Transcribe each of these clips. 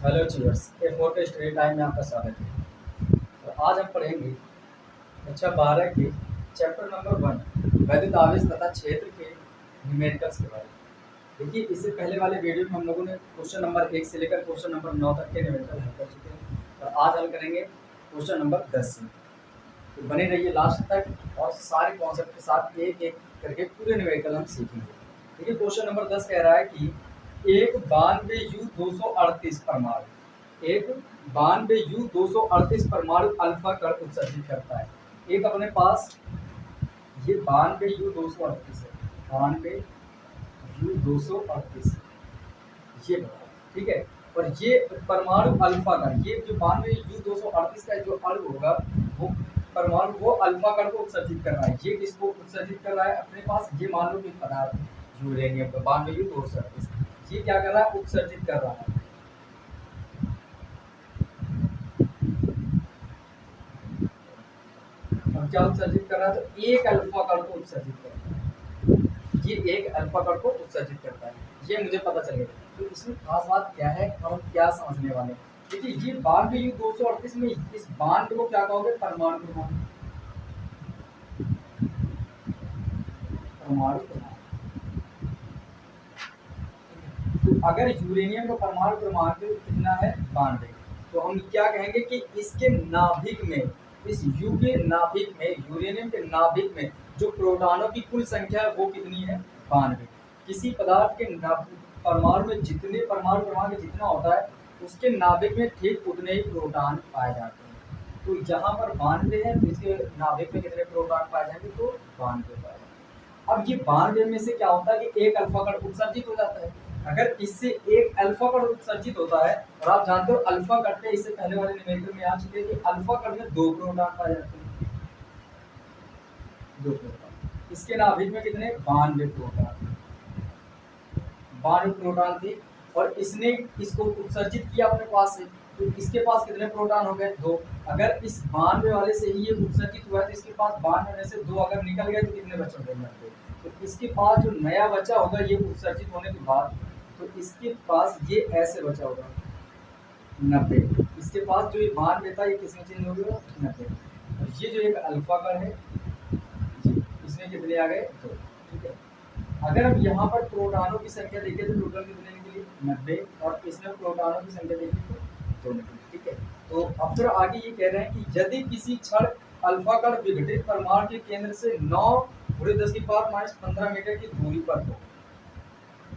Hello children's, ए four के study time में आपका स्वागत है। तो आज हम पढ़ेंगे कक्षा 12 के चैप्टर नंबर 1 वैद्युत आवेश तथा क्षेत्र के न्यूमेरिकल्स के बारे में। देखिए, इससे पहले वाले वीडियो में हम लोगों ने क्वेश्चन नंबर 1 से लेकर क्वेश्चन नंबर 9 तक के न्यूमेरिकल हल कर चुके हैं और आज हल करेंगे क्वेश्चन नंबर 10 से। तो बने रहिए लास्ट तक और सारे कॉन्सेप्ट के साथ एक एक करके पूरे न्यूमेरिकल हम सीखेंगे। देखिए, क्वेश्चन नंबर 10 कह रहा है कि एक 92U238 परमाणु एक 92U238 परमाणु अल्फा कण उत्सर्जित करता है। एक अपने पास ये 92U238 है, 92U238 ये बताओ, ठीक है। और ये परमाणु अल्फा कण, ये जो 92U238 का जो अणु होगा वो परमाणु वो अल्फा कण को उत्सर्जित कर रहा है। ये किसको उत्सर्जित कर रहा है? अपने पास ये मान लो कि पदार्थ यूरेनियम का 92U238 ये क्या कर रहा है? उत्सर्जित कर रहा है। अब क्या उत्सर्जित कर रहा है? तो एक अल्फा कण को उत्सर्जित कर रहा है। ये एक अल्फा कण को उत्सर्जित करता है, ये मुझे पता चल गया। तो इसमें खास बात क्या है और हम क्या समझने वाले हैं? देखिए, ये 92U238 में इस बांड को क्या कहोगे? परमाणु क्रमांक। परमाणु क्रमांक। तो अगर यूरेनियम का परमाणु क्रमांक कितना है? 92, तो हम क्या कहेंगे कि इसके नाभिक में, इस यू के नाभिक में, यूरेनियम के नाभिक में जो प्रोटॉनों की कुल संख्या है वो कितनी है? 92। किसी पदार्थ के परमाणु में जितने परमाणु क्रमांक जितना होता है उसके नाभिक में ठीक उतने ही प्रोटॉन पाए जाते हैं। तो यहाँ पर 92 है तो इसके नाभिक में कितने प्रोटॉन पाए जाएंगे? तो 92 पाए जाएंगे। अब ये 92 में से क्या होता है कि एक अल्फा कण उत्सर्जित हो जाता है। अगर इससे एक अल्फा कण उत्सर्जित होता है और आप जानते हो अल्फा कण में, इससे पहले वाले न्यूमेरिकल में आ चुके हैं कि अल्फा कण में 2 प्रोटॉन पाए जाते हैं। 2 प्रोटॉन। इसके नाभिक में कितने? 92 प्रोटॉन। 92 प्रोटॉन थी और इसने इसको उत्सर्जित किया अपने पास से, तो इसके पास कितने प्रोटॉन हो गए? 2। अगर इस 92 वाले से ही ये उत्सर्जित हुआ है तो इसके पास 92 में से 2 अगर निकल गए तो कितने बचे? 90। तो इसके पास जो नया बचा होगा ये उत्सर्जित होने के बाद, तो इसके पास ये ऐसे बचा होगा 90। इसके पास जो ये 92 था ये किसमें चेंज हो गया? 90। और ये जो एक अल्फा कण है इसमें कितने आ गए? 2। ठीक है। अगर हम यहाँ पर प्रोटॉनों की संख्या देखें तो टोटल कितने निकली? 90। और इसमें प्रोटॉनों की संख्या देखें तो 2 निकली। ठीक है। तो अब फिर आगे ये कह रहे हैं कि यदि किसी क्षण अल्फा कण विघटित परमाणु के केंद्र से 9×10⁻15 मीटर की दूरी पर हो।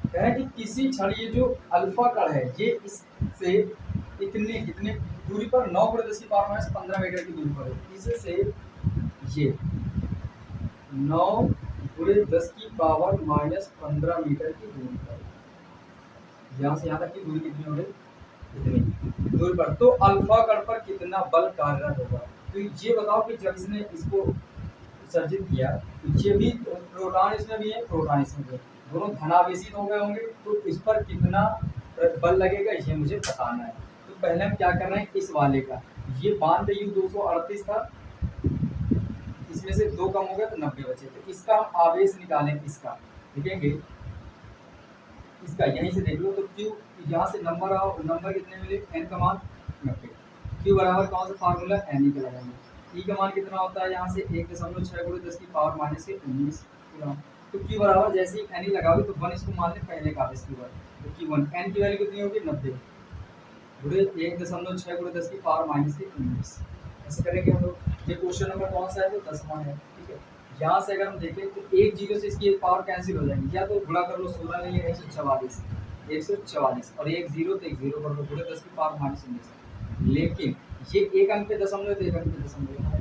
कह रहे हैं कि किसी क्षण ये जो अल्फा कण है ये इससे इतने कितने दूरी पर 9×10⁻15 मीटर की दूरी पर हो। इससे ये 9×10⁻15 मीटर की दूरी पर, यहाँ से यहाँ तक की दूरी कितनी हो गई? इतनी दूरी पर। तो अल्फा कण पर कितना बल कार्यरत होगा? तो ये बताओ कि जब इसने इसको उत्सर्जित किया तो ये भी प्रोटॉन इसमें भी है, प्रोटॉन इसमें भी है, दोनों धनावेशित हो गए होंगे, तो इस पर कितना बल लगेगा ये मुझे बताना है। तो पहले हम क्या कर रहे हैं? इस वाले का, ये 92U238 था, इसमें से 2 कम हो गए तो 90 बचे। तो इसका हम आवेश निकालें, इसका देखेंगे, इसका यहीं से देख लो। तो Q यहाँ से नंबर आओ, नंबर कितने मिले? n का मान 90। Q बराबर कौन सा फार्मूला? n का लगाएंगे। E का मान कितना होता है? यहाँ से 1.6×10⁻19 कूलम। तो Q बराबर जैसे ही n लगाओगे तो 1 इसको मान ले पहले का आवेश की बात। तो Q1 n की वैल्यू कितनी होगी? 90 गुणे 1.6×10⁻19। ऐसे करेंगे हम लोग। ये क्वेश्चन नंबर कौन सा है? तो 10वां है। ठीक है। यहाँ से अगर हम देखें तो एक जीरो से इसकी एक पावर कैंसिल हो जाएगी, या तो गुणा कर लो 16 नहीं है 144 और एक जीरो तो एक जीरो कर लो, गुणे 10⁻19। लेकिन ये एक अंक पे दशमलव तो एक अंक पे दशमलव।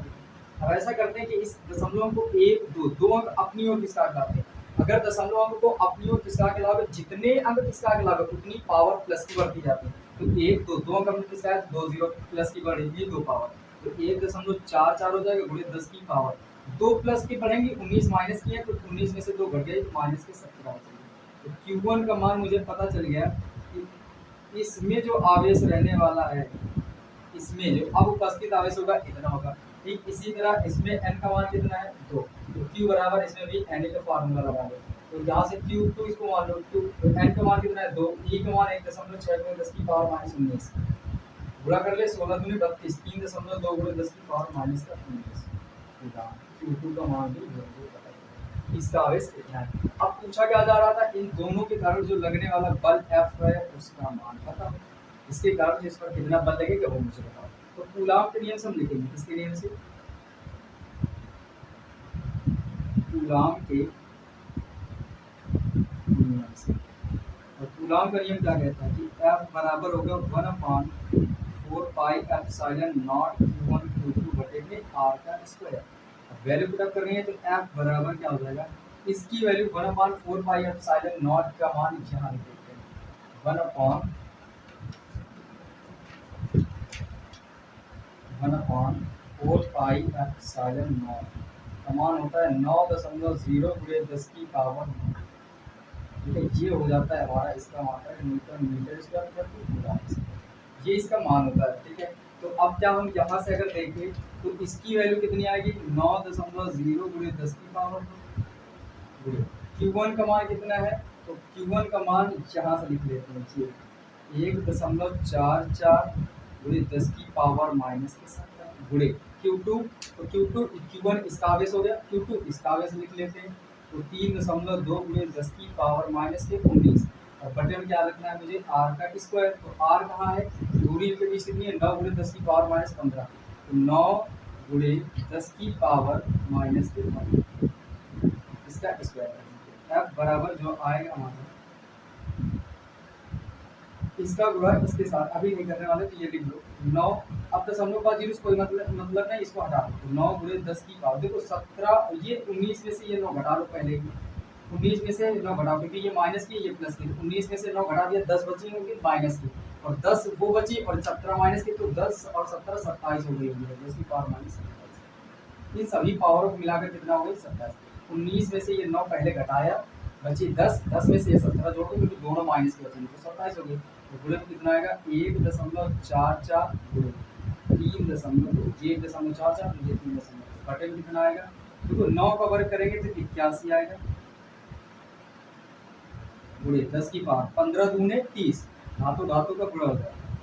अब ऐसा करते हैं कि इस दशमलव को 1 2 अंक अपनी ओर खिसका के लाते हैं। अगर दशमलव अंक को अपनी ओर खिसका के लाओगे, जितने अंक खिसका के लाओगे उतनी पावर प्लस की बढ़ती जाती है। तो 1 2 अंक अपने खिसकाया, 2 0 प्लस की बढ़ेगी 2 पावर, तो 1.44 हो जाएगा गुणे 10 की पावर 2 प्लस की बढ़ेंगी, 19 माइनस की है तो 19 में से 2 घट गए, माइनस के 17 हो जाएंगे। तो Q1 का मान मुझे पता चल गया कि इसमें जो आवेश रहने वाला है, इसमें जो अब उपस्थित आवेश होगा इतना होगा। ठीक इसी तरह इसमें n का मान कितना है? 2। तो Q बराबर इसमें भी n का फार्मूला लगा दो। तो यहाँ से Q2 इसको मान लो, n का मान कितना है 2, E का मान 1.6 गुणे 10 की पावर माइनस 19, गुणा कर ले 16 दूनी 32, 3.2 गुणे 10 की पावर माइनस का 19, Q2 का मान भी पता है। इसका आवेश कितना है। अब पूछा क्या जा रहा था, इन दोनों के कारण जो लगने वाला बल F है उसका मान पता, इसके कारण इस पर कितना बल लगेगा वो मुझे बताओ। तो कूलाम के नियम से हम लिखेंगे, किसके नियम से, कूलाम के नियम से। और कूलाम का नियम क्या कहता है कि F बराबर होगा 1/4 pi epsilon not Q1 Q2 बटे में R का स्क्वायर। अब वैल्यू पुट अप करनी है तो F बराबर क्या हो जाएगा, इसकी वैल्यू 1/4 पाई एप्सिलॉन नॉट का मान यहाँ लिख देते हैं, 1/4 पाई एप्सिलॉन नॉट का मान होता है 9.0 गुणे 10 की पावर 9। ठीक है, ये हो जाता है हमारा, इसका मान है न्यूटन मीटर स्क्वायर प्रति कूलम्ब, ये इसका मान होता है। ठीक है, तो अब क्या हम यहाँ से अगर देखें तो इसकी वैल्यू कितनी आएगी, 9.0 गुणे 10 की पावर 9 गुणे Q1 का मान कितना है, तो Q1 का मान यहाँ से लिख लेते हैं, ये 1.44 गुणे 10 की पावर माइनस के 7 गुणे Q2, तो Q1 इसका आवेश हो गया, Q2 इसका आवेश लिख लेते हैं, तो 3.2 गुणे 10 की पावर माइनस के 19, और बटे में क्या रखना है मुझे, R का स्क्वायर। तो R कहाँ है, दूरी के बीच कितनी है, 9 गुणे 10 की पावर माइनस 15, तो 9 गुणे 10 की पावर माइनस के 15 इसका स्क्वायर। F बराबर जो आएगा हमारा, इसका गुणा इसके साथ अभी नहीं करने वाले, तो ये लिख लो 9, अब 0.0 से कोई मतलब नहीं, इसको हटा दो, तो 9 गुणे 10 की पावर, देखो 17, ये 19 में से ये 9 घटा लो पहले ही, 19 में से 9 घटाओ, क्योंकि ये माइनस की ये प्लस की, 19 में से 9 घटा दिया, 10 बची होंगी माइनस की, और 10 वो बची और 17 माइनस की, तो 10 और 17 27 हो गई होगी, 10 की पावर माइनस 27। इन सभी पावरों को मिलाकर कितना हो गई 27। 19 में से ये 9 पहले घटाया, बची 10, 10 में से ये 17 जोड़ दो क्योंकि दोनों माइनस के बचेंगे, तो 27 हो गई। तो गुणे में कितना आएगा, 1.44 गुणे 3.2, ये 1.44, ये 3.2, बटे में कितना आएगा, देखो 9 का वर्ग करेंगे तो 81 आएगा, गुणे 10 की पावर 15 दूने 30, धातु धातु का गुणा हो जाएगा,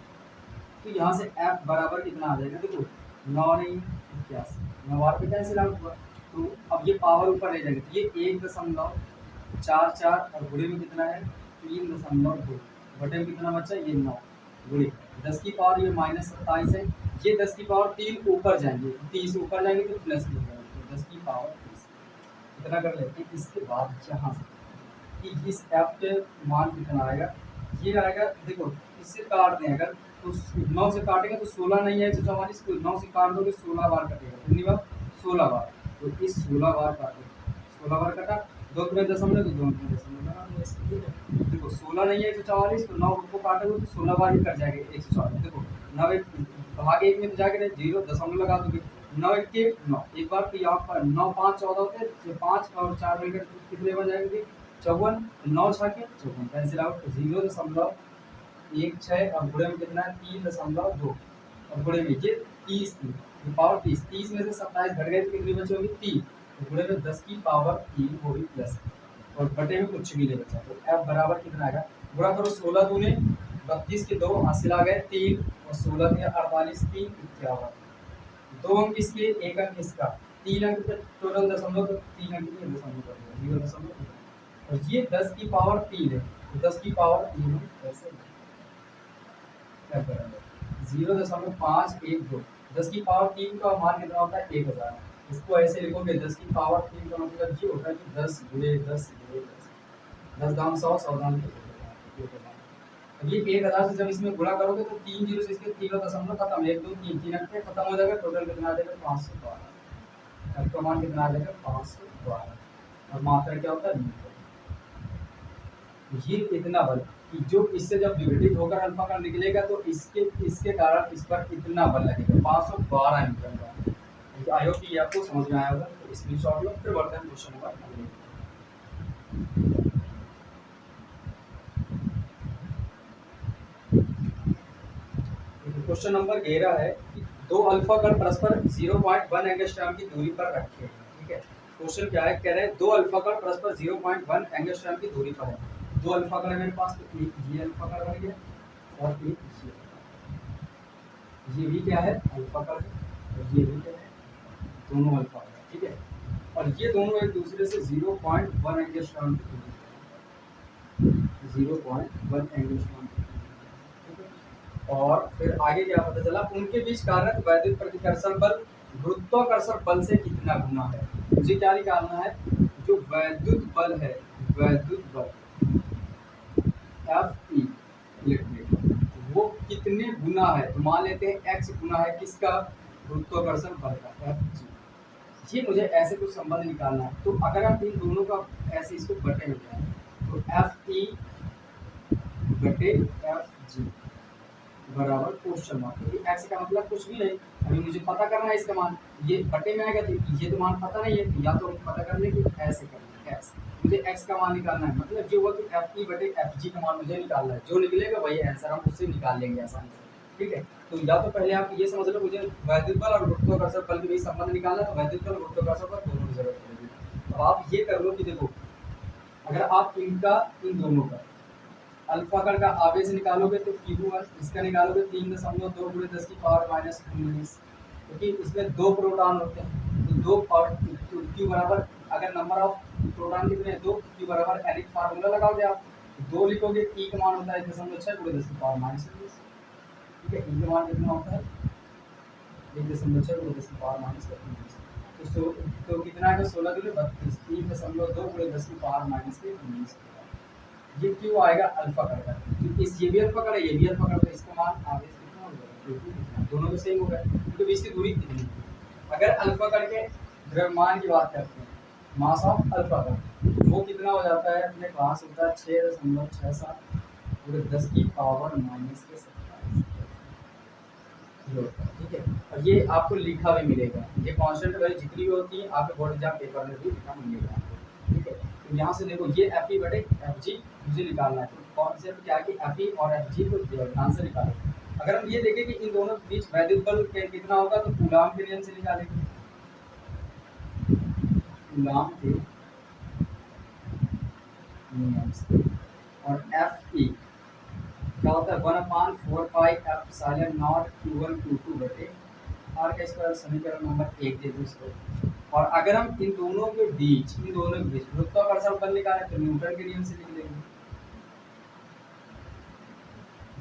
तो यहाँ से F बराबर कितना आ जाएगा, देखो 9 नहीं 81, 9 बार पे कैंसिल आउट हुआ, तो अब ये पावर ऊपर ले जाएंगे, तो ये 1.44 और गुणे में कितना है 3.2, बटे में कितना बचा, ये 9 गुणे 10 की पावर, ये माइनस 27 है, ये 10 की पावर 3 ऊपर जाएंगे, 30 ऊपर जाएंगे तो प्लस हो जाएगा, तो 10 की पावर 30 इतना कर लेते हैं। इसके बाद यहाँ से कि इस F के मान कितना आएगा, ये आएगा, देखो इससे काट दें अगर, तो 9 से काटेंगे तो 16 नहीं है 144, तो 9 से काट दोगे 16 बार कटेगा, कितनी बार 16 बार, तो इस 16 बार काटो, 16 बार कटा, 2 में दशमलव, तो 2 में दशमलव लगा दो ऐसे, ठीक है। देखो 16 नहीं है 144, तो 9 को काटोगे तो 16 बार ही कट जाएगा 144, देखो 9 भाग 1 में तो जाके 0 दशमलव लगा दोगे, 9 के 9 एक बार, तो यहाँ पर 9 5 14 होते हैं, 5 और 4 मिलकर कितने बन जाएंगे 54, 9 6 के 54, कैंसिल आउट, 0.16 और गुणे में कितना है 3.2, और गुणे में ये 30 थी, ये पावर 30 में से 27 घट गए तो कितनी बची होगी 3, तो गुणे में 10 की पावर 3 होगी प्लस, और बटे में कुछ भी नहीं बचा, तो F बराबर कितना आएगा, गुणा करो 16 दूने 32 के 2 हासिल आ गए 3, और 16 के 48, 3 51, 2 अंक इसके 1 अंक इसका, 3 अंक टोटल दशमलव, तो 3 अंक के दशमलव 0.0, और ये 10 की पावर 3 है, तो 10 की पावर 3 ऐसे 0.512, 10 की पावर 3 का मान कितना होता है 1000, इसको ऐसे लिखोगे 10 की पावर 3 का मतलब ये होता है कि 10 गुणे 10 गुणे 10, 10 दाम 100, 100 दाम 1000। अब ये 1000 से जब इसमें गुणा करोगे तो 3 जीरो से इसके तीनों दशमलव खत्म, 1 2 3 3 अंक खत्म हो जाएगा, टोटल कितना आ जाएगा 512, F का मान कितना आ जाएगा 512, और मात्रा क्या होता है न्यूटन। ये इतना बल कि जो इससे जब विघटित होकर अल्फा का निकलेगा तो इसके कारण इस पर इतना बल लगेगा 512 न्यूटन का। आई होप कि आपको समझ में आया होगा, तो स्क्रीनशॉट लो, फिर बढ़ते हैं क्वेश्चन नंबर अगले। क्वेश्चन नंबर 13 है कि दो अल्फा कण परस्पर 0.1 एंगस्ट्रॉम की दूरी पर रखे हैं, ठीक है। क्वेश्चन क्या है, कह रहे हैं दो अल्फा कण परस्पर 0.1 एंगस्ट्रॉम की दूरी पर है। दो अल्फा कण है मेरे पास, तो एक ये अल्फा कण बन गया और एक ये भी क्या है, अल्फा कण है, और ये भी क्या है, दोनों अल्फा कण है, ठीक है। और ये दोनों एक दूसरे से 0.1 एंगस्ट्रॉम की दूरी पर है, 0.1 एंगस्ट्रॉम की दूरी पर, ठीक है। और फिर आगे क्या पता चला, उनके बीच कार्यरत वैद्युत प्रतिकर्षण बल गुरुत्वाकर्षण बल से कितना गुना है। मुझे क्या निकालना है, जो वैद्युत बल है, वैद्युत बल एफ ई इलेक्ट्रिक, वो कितने गुना है। तो मान लेते हैं एक्स गुना है किसका, गुरुत्वाकर्षण बल का, एफ जी। ये मुझे ऐसे कुछ संबंध निकालना है। तो अगर आप इन दोनों का ऐसे इसको बटे में जाए, तो एफ ई बटे एफ जी बराबर क्वेश्चन मार्क, क्योंकि एक्स का मतलब कुछ भी नहीं, अभी मुझे पता करना है इसका मान, ये बटे में आएगा तो ये तो मान पता नहीं है, या तो हम पता कर लें कि ऐसे करें एक्स, मुझे एक्स का मान निकालना है, मतलब जो हुआ कि एफ ई बटे एफ जी का मान मुझे निकालना है, जो निकलेगा वही आंसर हम उससे निकाल लेंगे आसानी से, ठीक है। तो या तो पहले आप ये समझ लो, मुझे वैद्युत बल और गुरुत्वाकर्षण बल के बीच संबंध निकालना है, तो वैद्युत बल गुरुत्वाकर्षण बल दोनों की जरूरत पड़ेगी। तो आप ये कर लो कि देखो, अगर आप इनका इन दोनों का अल्फा कण का आवेश निकालोगे तो Q1 इसका निकालोगे 3.2 × 10 की पावर -19, क्योंकि इसमें दो प्रोटॉन होते हैं, तो दो और Q बराबर, अगर नंबर ऑफ प्रोटॉन कितने हैं, दो, Q बराबर n एक फार्मूला लगाओगे आप, दो लिखोगे, E का मान होता है 1.6 × 10 की पावर -19, ठीक है। E का मान कितना होता है 1.6 × 10 की पावर -19, तो कितना है, 16 × 32, 3.2 × 10 की पावर -19, ये क्यों आएगा अल्फा कण का, तो इस ये भी अल्फा कण है, ये भी अल्फा कण, तो इसका मान आवेश कितना हो जाएगा, दोनों में सेम होगा, क्योंकि बीच की दूरी कितनी है। अगर अल्फा कण के द्रव्यमान की बात करते हैं, मास ऑफ अल्फा कण, वो कितना हो जाता है अपने पास, होता है 6.67 × 10 की पावर -27, ठीक है। और ये आपको लिखा भी मिलेगा, ये कांस्टेंट वैल्यू जितनी भी होती है आपके बोर्ड एग्जाम पेपर में भी लिखा मिलेगा, ठीक है। तो यहाँ से देखो, ये एफ ई बटे एफ जी मुझे निकालना है, तो कॉन्सेप्ट क्या है कि एफ ई और एफ जी को ध्यान से निकालो। अगर हम ये देखें कि इन दोनों के बीच वैद्युत बल कितना होगा, तो कूलाम के नियम से निकालेंगे, कूलाम के नियम से। और एफ ई क्या होता है, 1/4πε0 Q1 Q2 बटे आर का स्क्वायर, समीकरण नंबर 1 दे दो इसको। और अगर हम इन दोनों के बीच गुरुत्वाकर्षण बल निकालें तो न्यूटन के नियम से लिख लेंगे,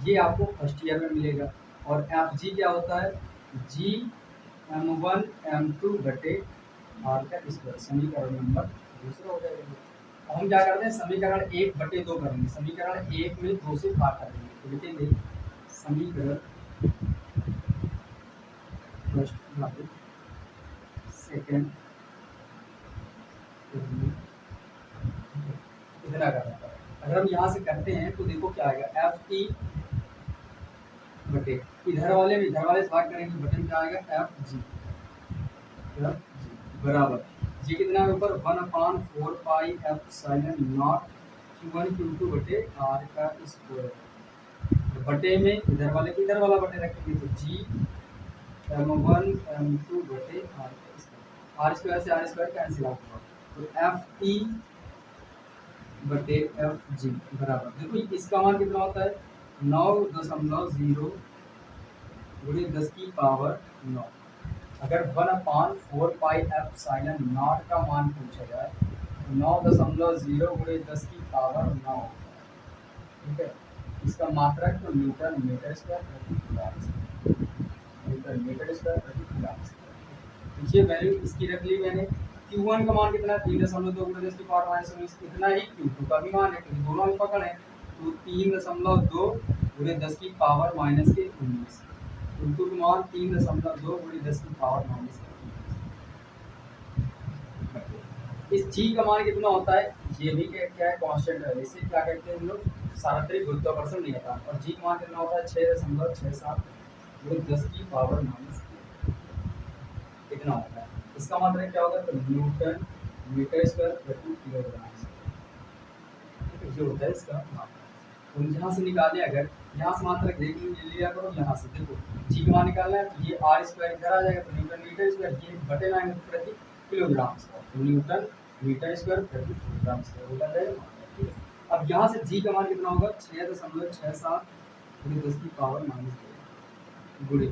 ये आपको फर्स्ट ईयर में मिलेगा। और एफ जी क्या होता है, जी m1 m2 बटे आर का स्क्वायर, समीकरण नंबर दूसरा हो जाएगा। हम क्या करते हैं, समीकरण 1/2 करेंगे, समीकरण 1 में 2 से भाग कर देंगे, तो लिखेंगे समीकरण फर्स्ट भाग सेकेंड, इतना करना पड़ेगा। अगर हम यहाँ से करते हैं तो देखो क्या आएगा, एफ ई बटे इधर वाले से भाग करेंगे, बटे क्या आएगा, एफ जी बराबर, जी कितना है ऊपर, 1/4πε0 Q1 Q2 बटे आर का स्क्वायर, बटे में इधर वाले को इधर वाला बटे रखेंगे, तो जी m1 m2 बटे आर का स्क्वायर, आर स्क्वायर से आर स्क्वायर कैंसिल आउट होगा, तो एफ ई बटे एफ जी बराबर, देखो इसका मान कितना होता है, 9.0 × 10 की पावर 9। अगर 1/4πε0 का मान पूछा जाए तो 9.0 × 10 की पावर 9, ठीक है। इसका मात्रक तो न्यूटन मीटर स्क्वायर प्रति कूलम, न्यूटन मीटर स्क्वायर प्रति कूलम। ये वैल्यू इसकी रख ली मैंने। Q1 का मान कितना है, 3.2 × 10 की पावर -19, इतना ही Q2 का भी मान है, क्योंकि दोनों अल्फा कण है, तो 3.2 × 10 की पावर -19, Q2 का मान 3.2 × 10 की पावर -19। इस जी का मान कितना होता है, ये भी क्या है, कांस्टेंट है, इसे क्या कहते हैं हम लोग, सार्वत्रिक गुरुत्वाकर्षण नहीं आता। और जी का मान कितना होता है, 6.67 × 10 की पावर -, इतना होता है। इसका मतलब क्या होगा, तो न्यूटन मीटर स्क्वायर प्रति किलोग्राम, ये होता है इसका मान। तो यहाँ से निकाले, अगर यहाँ से मात्रक देख लिया करो, यहाँ से देखो जी का मान निकालना है, तो ये आर स्क्वायर इधर आ जाएगा, तो न्यूटन मीटर स्क्वायर, ये बटे में आएंगे प्रति किलोग्राम स्क्वायर, तो न्यूटन मीटर स्क्वायर प्रति किलोग्राम स्क्वायर होता है। ठीक है, अब यहाँ से जी का मान कितना होगा 6.67 गुणे 10 की पावर -2 गुणे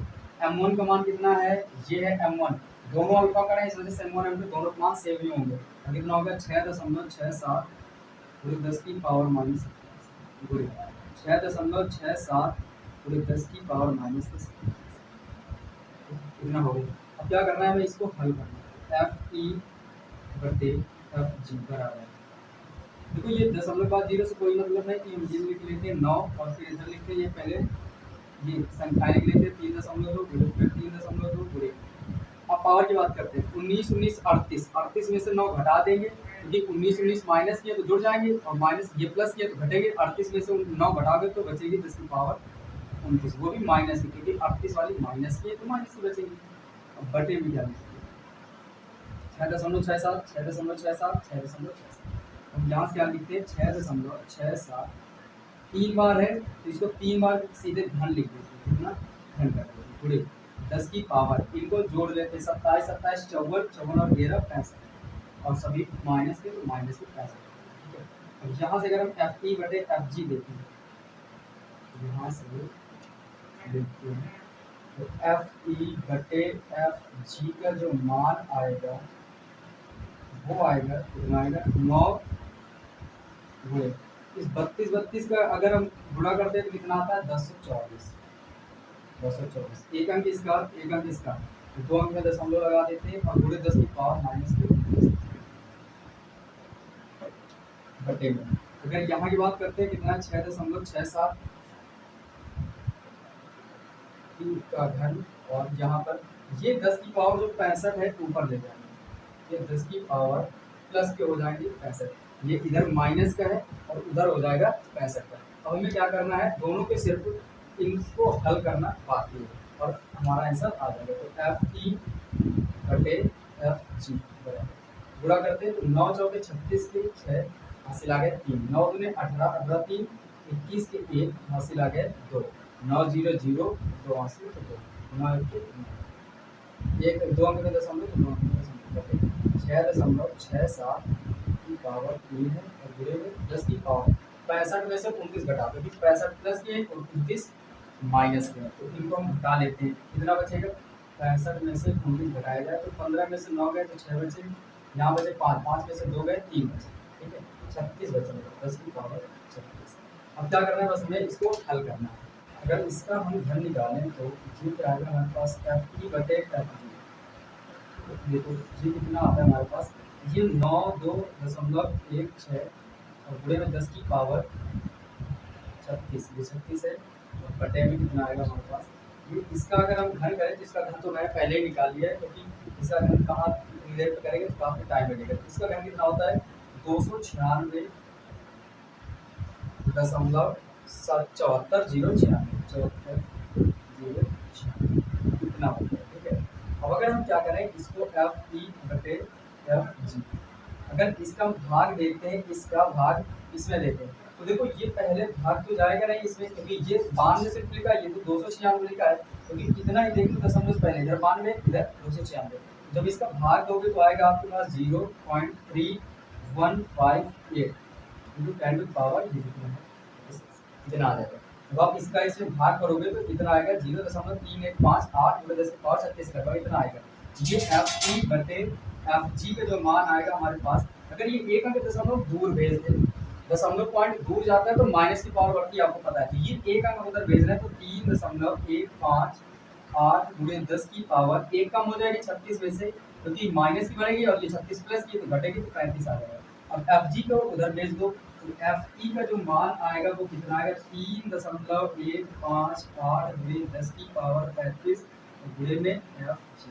m1 का मान कितना है, ये है m1, दोनों अल्फा का है इस वजह से m1 m2 दोनों के मान सेम ही होंगे, तो कितना होगा 6.67 गुणे 10 की पावर -27 गुणे 6.67 गुणे 10 की पावर -27 कितना हो गया। अब क्या करना है, हमें इसको हल करना है, एफ ई बटे एफ जी बराबर, देखो ये 0.0 से कोई मतलब नहीं कि हम ये लिख लेते हैं 9 और फिर इधर लिखते हैं ये पहले ये संख्याएं लिख लेते हैं 3.2 गुणे फिर 3.2 गुणे। अब पावर की बात करते हैं, 19 19 38, 38 में से 9 घटा देंगे क्योंकि 19 19 माइनस किया तो जुड़ जाएंगे और माइनस ये प्लस किया तो घटेंगे, 38 में से 9 घटाओगे तो बचेगी 10 की पावर 29, वो भी माइनस की क्योंकि 38 वाली माइनस की है तो माइनस की बचेगी। अब बटे में क्या लिखेंगे 6.67 6.67 6.67, हम यहाँ से क्या लिखते हैं 6.67, 3 बार है तो इसको 3 बार सीधे घन लिख देते हैं, कितना घन कर देते हैं गुणे 10 की पावर, इनको जोड़ लेते हैं 27 27 54 54 और 13 65 और सभी माइनस के तो माइनस के 65। ठीक है, अब यहाँ से अगर हम एफ ई बटे एफ जी देते हैं, यहाँ से देखते हैं तो एफ ई बटे एफ जी का जो मान आएगा वो आएगा कितना आएगा 9 गुणे इस 32 32 का अगर हम गुणा करते हैं तो कितना आता है 1024 1024, एक अंक इसका एक अंक इसका, तो 2 अंक में दशमलव लगा देते हैं और गुणे 10 की पावर -2 बटे में। अगर यहाँ की बात करते हैं कितना 6.67 का घन और यहाँ पर ये 10 की पावर जो 65 है ऊपर ले जाएंगे, ये 10 की पावर प्लस के हो जाएंगे 65, ये इधर माइनस का है और उधर हो जाएगा 65 का। अब हमें क्या करना है, दोनों के सिर्फ इनको हल करना बाकी है और हमारा आंसर आ जाएगा। तो एफ ई बटे एफ जी बराबर गुणा करते हैं तो 9 चौके 36 के 6 हासिल आ गए 3, 9 दूने 18 18 3 21 के 1 हासिल आ गए 2, 9 0 0 2 हासिल तो 2 9 1 2 अंक में दशमलव 2 अंक में दशमलव 6.67 की पावर 3 है और गुणे में 10 की पावर 65 में से 29 घटा दो, 65 प्लस के और 29 माइनस के, तो इनको हम घटा लेते हैं, कितना बचेगा 65 में से 29 घटाया जाए तो 15 में से 9 गए तो 6 बचे, यहाँ बचे 5 5 में से 2 गए 3 बचे, ठीक है 36 बचेगा 10 की पावर 36। अब क्या करना है, बस हमें इसको हल करना है। अगर इसका हम घन निकालें तो जी क्या आएगा हमारे पास एफ ई बटे एफ जी, देखो जी कितना आता है हमारे पास, ये 92.16 और गुणे में 10 की पावर 36, ये 36 है और बटे में कितना आएगा हमारे पास, ये इसका अगर हम घन करें तो इसका घन तो मैंने पहले ही निकाल लिया है क्योंकि इसका घन कहाँ रिलेट करेंगे तो काफ़ी टाइम लगेगा। इसका घन कितना होता है 296.74 इतना होता है। ठीक है, अब अगर हम क्या करें इसको एफ ई बटे एफ जी, अगर इसका भाग देखते हैं इसका भाग इसमें लेते हैं तो देखो ये पहले भाग तो जाएगा नहीं इसमें क्योंकि ये 92 सिर्फ लिखा है, ये तो 296 लिखा है क्योंकि तो इतना ही देख लो दशमलव पहले इधर 92 इधर 296, जब इसका भाग दोगे तो आएगा आपके पास 0.3158 इंटू 10 की पावर इतना आ जाएगा। अब आप इसका इसमें भाग करोगे तो इतना आएगा 0.3158 गुणे 10 की पावर 36 करवा इतना आएगा। ये एफ ई बटे एफ जी का जो मान आएगा हमारे पास, अगर ये एक अंक दशमलव दूर भेज दे, दशमलव पॉइंट दूर जाता है तो माइनस की पावर बढ़ती है आपको पता है, तो ये एक अंक उधर भेज रहे हैं तो 3.158 गुणे 10 की पावर एक कम हो जाएगी 36 में से क्योंकि माइनस की बढ़ेगी और ये 36 प्लस की तो घटेगी तो 35 आ जाएगा। अब एफ जी को उधर भेज दो तो एफ ई का जो मान आएगा वो कितना आएगा 3.158 गुणे 10 की पावर 35 गुणे में एफ जी,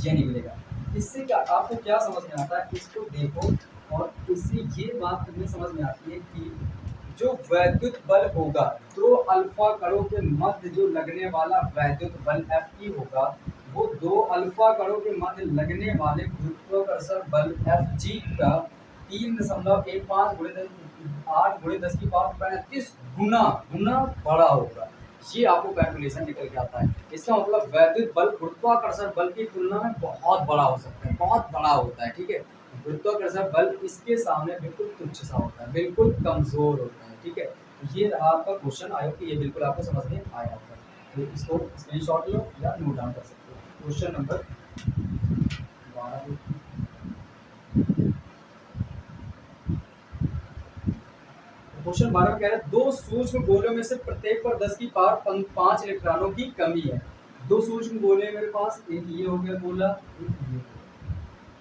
ये निकलेगा। इससे क्या आपको क्या समझ में आता है, इसको देखो और इससे ये बात हमें समझ में आती है कि जो वैद्युत बल होगा 2 अल्फा कणों के मध्य जो लगने वाला वैद्युत बल एफ ई होगा वो 2 अल्फा कणों के मध्य लगने वाले गुरुत्वाकर्षण बल एफ जी का 3.15 गुणे 8 गुणे 10 की पावर 35 गुना बड़ा होगा। ये आपको कैलकुलेशन निकल के आता है। इसका मतलब वैद्युत बल गुरुत्वाकर्षण बल की तुलना में बहुत बड़ा हो सकता है, बहुत बड़ा होता है, ठीक है। गुरुत्वाकर्षण बल इसके सामने बिल्कुल तुच्छ सा होता है, बिल्कुल कमजोर होता है, ठीक है। ये रहा आपका क्वेश्चन। आयो कि ये बिल्कुल आपको समझ में आया होगा, तो इसको स्क्रीनशॉट लो या नोट डाउन कर सकते हो। Question number 12। क्वेश्चन 12 में कह रहा है दो सूक्ष्म गोलों में से प्रत्येक पर 10 की पावर 5 इलेक्ट्रॉनों की कमी है। दो सूक्ष्म गोले हैं मेरे पास, एक ये हो गया गोला, एक ये।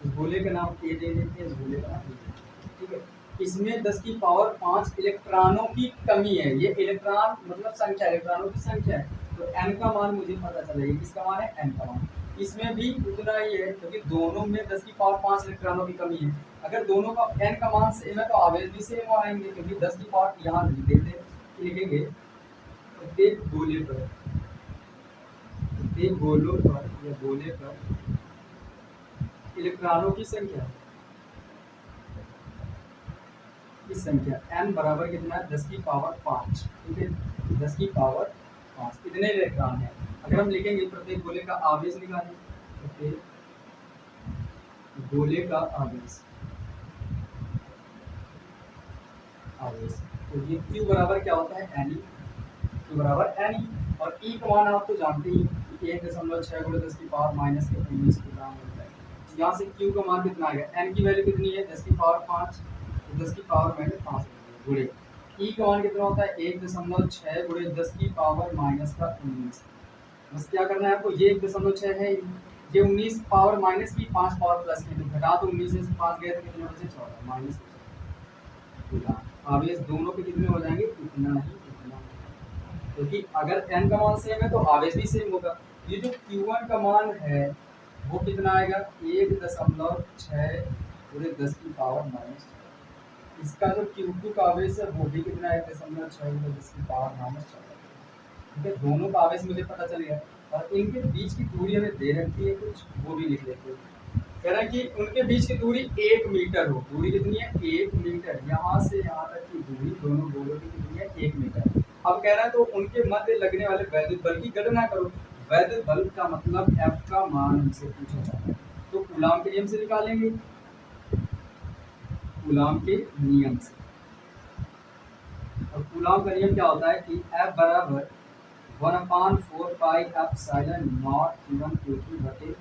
इस गोले का नाम ए दे देते हैं, इस गोले का नाम बी दे देते हैं, ठीक है। इसमें 10 की पावर 5 इलेक्ट्रॉनों की कमी है। ये इलेक्ट्रॉन मतलब संख्या, इलेक्ट्रॉनों की संख्या है, तो एन का मान मुझे पता चलेगा। किसका मान है? एन का मान। इसमें भी उतना ही है, क्योंकि दोनों में 10 की पावर 5 इलेक्ट्रॉनों की कमी है। अगर दोनों का एन का मान सेम है तो आवेश भी सेम आएंगे, क्योंकि 10 की पावर यहाँ लिख देते, लिखेंगे प्रत्येक गोले पर, प्रत्येक गोलों पर या गोले पर इलेक्ट्रॉनों की संख्या, इस संख्या n बराबर कितना है? 10 की पावर 5, ठीक है। 10 की पावर 5 इतने इलेक्ट्रॉन है। अगर हम लिखेंगे प्रत्येक गोले का आवेश निकालें, प्रत्येक गोले का आवेश, आवेश, तो ये Q बराबर क्या होता है? Ne। Q बराबर Ne, और E का मान आप तो जानते ही 1.6 गुणे 10 की पावर माइनस के 19 किलोग्राम होता है। यहाँ से Q का मान कितना आएगा? N की वैल्यू कितनी है? 10 की पावर 5, 10 की पावर मैंने 5 गुणे E का मान कितना होता है? 1.6 गुणे 10 की पावर माइनस का 19। बस क्या करना है आपको, ये 1.6 है, ये 19 पावर माइनस की, 5 पावर प्लस की, तो घटा दो 19 में से 5 गए तो कितने बचे? 14 माइनस। आवेश दोनों के कितने हो जाएंगे? इतना ही, इतना। क्योंकि अगर n का मान सेम है तो आवेश भी सेम होगा। ये जो Q1 का मान है वो कितना आएगा? 1.6 गुणे 10 की पावर माइनस। इसका जो Q2 का आवेश है वो भी कितना है? 1.6 गुणे 10 की पावर माइनस। ठीक है, दोनों का आवेश मुझे पता चल गया, और इनके बीच की दूरी हमें दे रखी है कुछ, वो भी लिख लेते हैं। कह रहा है कि उनके बीच की दूरी 1 मीटर हो। दूरी कितनी है? 1 मीटर। यहाँ से यहाँ तक की दूरी दोनों गोलों की कितनी है? 1 मीटर। अब कह रहा है तो उनके मध्य लगने वाले वैद्युत बल की गणना करो। वैद्युत बल का मतलब F का मान हमसे पूछा जाता है, तो कूलाम के नियम से निकालेंगे, कूलाम के नियम से। और कूलाम का नियम क्या होता है कि F बराबर 1/4 pi epsilon not Q1 Q2 बटे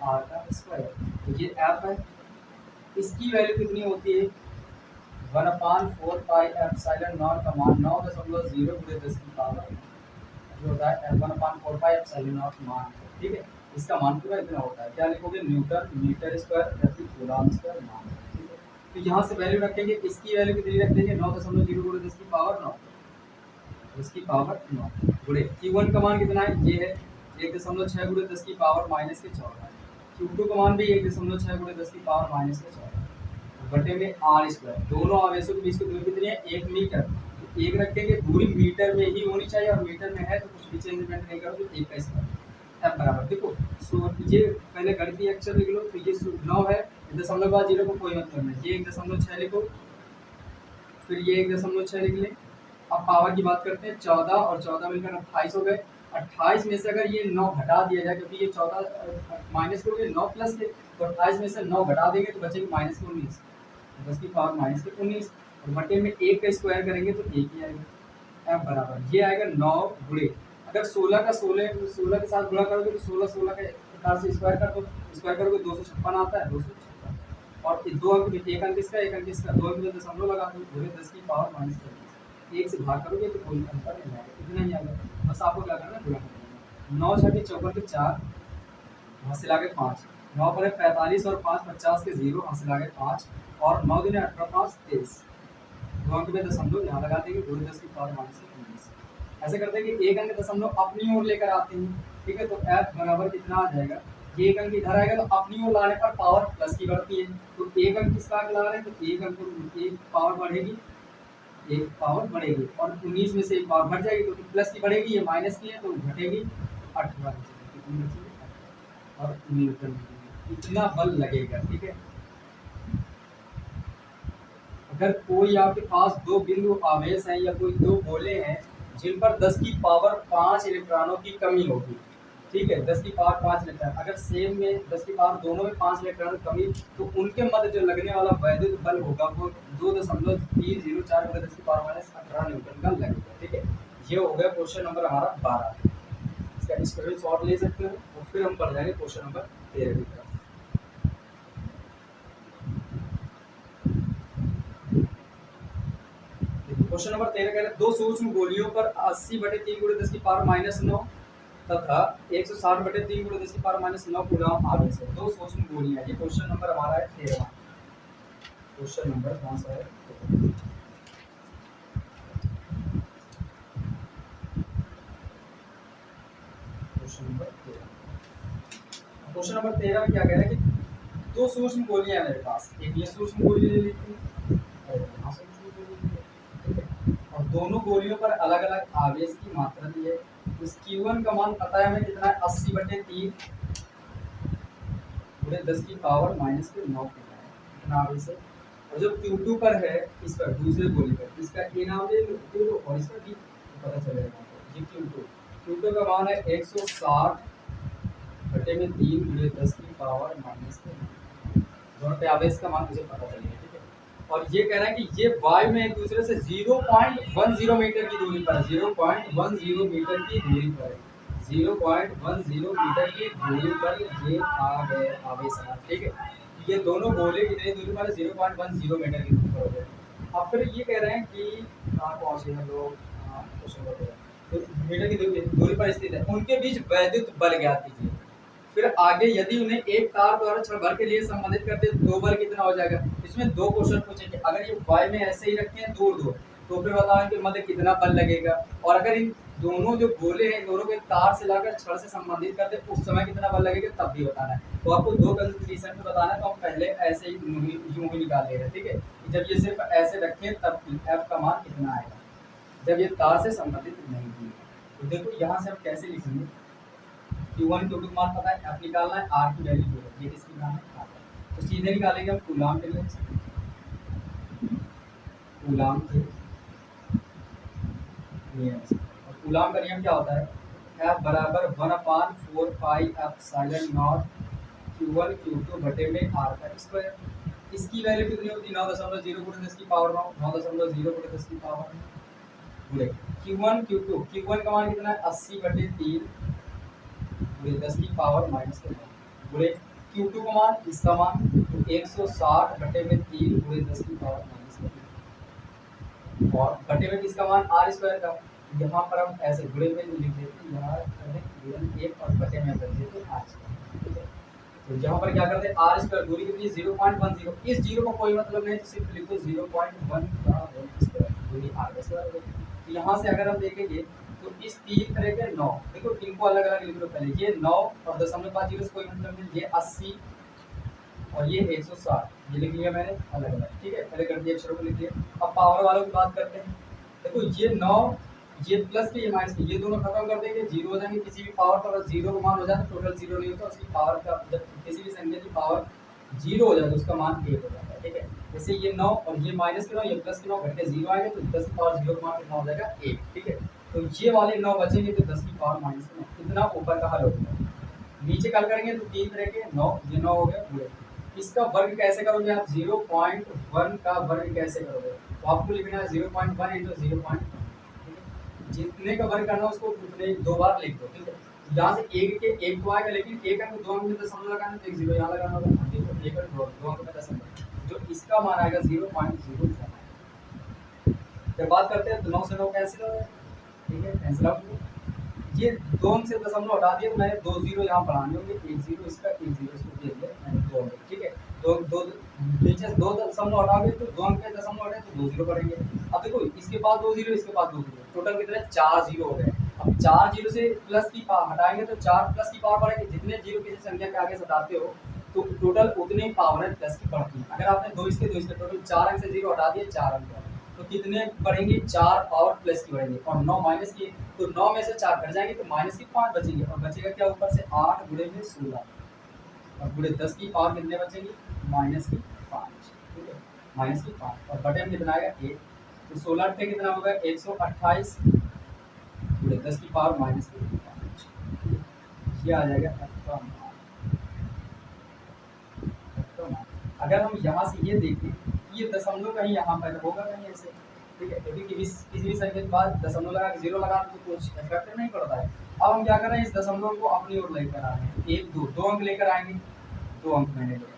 R का स्क्वायर। तो ये F है, इसकी वैल्यू कितनी होती है? 1/4 पाई एप्सिलॉन नॉट का मान 9.0 गुणे 10 की पावर जो होता है 1/4 पाई एप्सिलॉन नॉट मान, ठीक है। इसका मान पूरा इतना होता है। क्या लिखोगे? न्यूटन मीटर स्क्वायर प्रति कूलाम स्क्वायर मान, ठीक है। तो यहाँ से वैल्यू रखेंगे, इसकी वैल्यू कितनी रख देंगे? 9.0 गुणे 10 की पावर 9, 10 की पावर 9 गुणे Q1 का मान कितना है? ये है 1.6 गुणे 10 की पावर माइनस के 14। Q2 का मान भी 1.6 गुणे 10 की पावर माइनस के 14 बटे में R स्क्वायर। दोनों आवेशों के बीच की दूरी कितनी है? 1 मीटर। तो 1 रखेंगे, दूरी मीटर में ही होनी चाहिए, और मीटर में है तो कुछ भी चेंजमेंट नहीं करो, तो 1 का स्क्वायर। F बराबर देखो, सो ये पहले गणितीय अक्षर लिख लो, तो ये 9 है, 0.0 को कोई मतलब नहीं, ये 1.6 लिखो, फिर ये 1.6 लिख लें। अब पावर की बात करते हैं, 14 और 14 मिलकर 28 हो गए। 28 में से अगर ये 9 घटा दिया जाए, क्योंकि ये 14 माइनस करोगे 9 प्लस के, तो 28 में से 9 घटा देंगे तो बचेगी माइनस के 19, 10 की पावर माइनस के 19, और बटे में 1 का स्क्वायर करेंगे तो 1 ही आएगा। F बराबर ये आएगा 9 गुणे, अगर 16 का 16 के साथ गुणा करोगे तो 16 के प्रकार से स्क्वायर कर दो, स्क्वायर करोगे 256 आता है, 256, और 2 अंक, एक अंक इसका, एक अंक इसका, 2 अंक में दशमलव लगा दो, गुणे 10 की पावर माइनस 1 से भाग करोगे तो कोई अंतर नहीं आएगा, इतना ही आएगा। बस आपको क्या करना है? गुणा करना। 9 6 के 54 के 4, हासिल आ गए 5, 9 पर 45 और 5 50 के 0, हासिल आ गए 5, और 9 दूनी 18 5 23, 2 अंक में दशमलव यहाँ लगा देंगे, गुणे 10 की पावर माइनस 19। ऐसे करते हैं कि एक अंक दशमलव अपनी ओर लेकर आते हैं, ठीक है। तो F बराबर कितना आ जाएगा? ये एक अंक इधर आएगा तो अपनी ओर लाने पर पावर प्लस की बढ़ती है, तो एक अंक किसका आगे ला रहे हैं, तो एक अंक एक पावर बढ़ेगी, एक पावर बढ़ेगी, और 19 में से एक पावर बढ़ जाएगी, तो प्लस की बढ़ेगी, ये माइनस की है तो घटेगी, 18 और न्यूटन इतना बल लगेगा, ठीक है। अगर कोई आपके पास दो बिंदु आवेश है या कोई दो गोले हैं जिन पर 10 की पावर 5 इलेक्ट्रॉनों की कमी होगी, ठीक है, 10 की पावर 5 इलेक्ट्रॉन, अगर सेम में 10 की पावर दोनों में 5 इलेक्ट्रॉन कमी, तो उनके मध्य जो लगने वाला वैद्युत बल होगा वो 2.304 × 10 की पावर माइनस 18 न्यूटन का लगेगा। ठीक है, ये हो गया क्वेश्चन नंबर हमारा 12। इसका स्क्रीनशॉट ले सकते हो और फिर हम पढ़ जाएंगे क्वेश्चन नंबर 13 की तरफ। क्वेश्चन नंबर 13 कह रहे हैं, दो सूक्ष्म गोलियों पर 80/3 × 10 की पावर माइनस 9 तथा 160/3 × 10 की पावर माइनस 9 कूलम आवेश है। दो सूक्ष्म गोलियां, ये क्वेश्चन नंबर हमारा है 13। क्वेश्चन नंबर कौन सा है? Question number 13। क्वेश्चन नंबर 13 में क्या कह रहा है कि दो सूक्ष्म गोलियां है मेरे पास, एक ये सूक्ष्म गोली ले लेती हूँ और यहाँ सूक्ष्म गोली ले लेती हूँ, और दोनों गोलियों पर अलग अलग आवेश की मात्रा दी है। इस Q1 का मान पता है हमें कितना है, 80/3 × 10 की पावर माइनस 9 कितना आवेश है। और जो Q2 पर है, इस पर दूसरे गोली पर, इसका A नाम ले लो Q2 और इसका B पता चलेगा। ये Q2 का मान है 160/3 × 10 की पावर माइनस 9। दोनों पे आवेश का मान मुझे पता चलेगा। ठीक है, और ये कह रहा है कि ये वायु में एक दूसरे से 0.10 मीटर की दूरी पर, 0.10 मीटर की दूरी पर, 0.10 मीटर की दूरी पर ये आ गए आवेश। ठीक है, ये दोनों गोले कितनी दूरी पर, 0.10 मीटर की दूरी पर हो गए। अब फिर ये कह रहे हैं कि कहाँ पहुँचे हैं लोग, क्वेश्चन नंबर तो मीटर की दूरी पर स्थित है, उनके बीच वैद्युत बल ज्ञात कीजिए। फिर आगे यदि उन्हें एक तार द्वारा क्षण भर के लिए संबंधित करते हैं, दो बल कितना हो जाएगा। इसमें दो क्वेश्चन पूछेंगे, अगर ये वाई में ऐसे ही रखे हैं दूर दूर, तो फिर बताओ इनके मध्य कितना बल लगेगा, और अगर इन दोनों जो गोले हैं दोनों के तार से लाकर क्षण से संबंधित करते हैं, उस समय कितना बल लगेगा तब भी बताना है। तो आपको दो कंडीशन में बताना है, तो हम पहले ऐसे ही यूं ही निकाल ले रहे हैं। ठीक है, जब ये सिर्फ ऐसे रखें तब एफ का मान कितना आएगा, जब ये तार से संबंधित नहीं है। तो देखो यहाँ से हम कैसे लिखेंगे, Q1 Q2 मान पता है, F निकालना है, R की वैल्यू जो है ये किसकी मान है, तो सीधे निकालेंगे हम कूलाम के लिए। कूलाम के नियम से, और कूलाम का नियम क्या होता है, F बराबर 1/4 पाई एप्सिलॉन Q1 Q2 बटे में R का स्क्वायर। इसकी वैल्यू कितनी होती है, 9.0 × 10 की पावर 9, 9.0 × 10 की पावर गुणे Q1 Q2, Q1 का मान कितना है, 80/3 × 10 की पावर माइनस 9 गुणे Q2 का मान, इसका मान 160/3 × 10 की पावर माइनस 9, और बटे में किसका मान, R स्क्वायर का। यहाँ पर हम ऐसे गुणे में लिख देते हैं, यहाँ करते 1 और बटे में कर देते R स्क्वायर। ठीक है, तो यहाँ पर क्या करते हैं, R स्क्वायर दूरी कितनी 0.10, इस जीरो का कोई मतलब नहीं, तो सिर्फ लिखो 0.1 का होल स्क्वायर, दूरी R स्क्वायर हो गई। तो यहाँ से अगर हम देखेंगे तो इस 3 तरह के 9, देखो इनको अलग अलग लिख लो पहले, ये 9 और 0.50 से कोई मतलब नहीं, ये 80 और ये 160, ये लिख लिया मैंने अलग अलग। ठीक है, पहले कर दिए अक्षरों को लिख दिया। अब पावर वालों की बात करते हैं, देखो ये 9, ये प्लस के ये माइनस के, ये दोनों खत्म कर देंगे, जीरो हो जाएंगे। किसी भी पावर पर जीरो का मान हो जाता है, टोटल जीरो नहीं होता, उसकी पावर का जब किसी भी संख्या की पावर जीरो हो जाए तो उसका मान 1 हो जाता है। ठीक है, जैसे ये 9 और ये माइनस के 9, ये प्लस के 9 घट के 0 आएगा, तो 10 की पावर 0 का मान कितना हो जाएगा 1। ठीक है, तो ये वाले 9 बचेंगे, तो 10 की पावर माइनस 9, कितना ऊपर का हल हो गया। नीचे कल करेंगे तो 3 तरह के 9, ये 9 हो गया पूरे। इसका वर्ग कैसे करोगे आप, 0.1 का वर्ग कैसे करोगे, तो आपको लिखना है 0.1 × 0.1। जितने का वर्ग करना उसको उतने 2 बार लिख दो। ठीक है, यहाँ से एक के एक तो आएगा, लेकिन एक अंक 2 अंक में दशमलव लगाना, तो एक 0 यहाँ लगाना होगा। देखो एक और 2 अंक में दशमलव, जो इसका मान आएगा 0.0। फिर बात करते हैं, तो 9 से 9 कैंसिल हो गया। ठीक है, कैंसिल आउट। ये 2 अंक से दशमलव हटा दिया, मैंने 2 0 यहाँ बढ़ाने होंगे, 1 0 इसका, 1 0 इसको दे दिया मैंने 2 अंक। ठीक है, दो नीचे 2 दशमलव हटाओगे तो 2 अंक के दशमलव हटे तो 2 0 पड़ेंगे। अब देखो इसके बाद 2 0, इसके बाद 2 0, टोटल कितने 4 0 हो गए। अब 4 0 से प्लस की पावर हटाएंगे तो 4 प्लस की पावर बढ़ेगी, जितने जीरो किसी संख्या के आगे हटाते हो तो टोटल उतनी पावर है प्लस की बढ़ती है। अगर आपने 2 इसके 2 इसके, टोटल 4 अंक से 0 हटा दिए, 4 अंक, तो कितने बढ़ेंगे, 4 पावर प्लस की बढ़ेंगे, और 9 माइनस की, तो 9 में से 4 घट जाएंगे तो माइनस की 5 बचेंगे, और बचेगा क्या ऊपर से 8 गुणे में 16, और गुणे 10 की पावर कितने बचेंगी, माइनस की 5। ठीक है, माइनस की 5, और बटे में कितना आएगा 1, तो 16 पे कितना होगा 128, 10 की पावर माइनस 5, ये आ जाएगा f का मान। अगर हम यहाँ से ये देखें ये दशमलव कहीं यहाँ पर होगा कहीं ऐसे, ठीक है, क्योंकि किसी भी संख्या के बाद दशमलव लगा के 0 लगा तो कुछ इफेक्ट नहीं पड़ता है। अब हम क्या कर रहे हैं, इस दशमलव को अपनी ओर लेकर आ रहे हैं, 1 2 2 अंक लेकर आएंगे, 2 अंक मैंने लिया।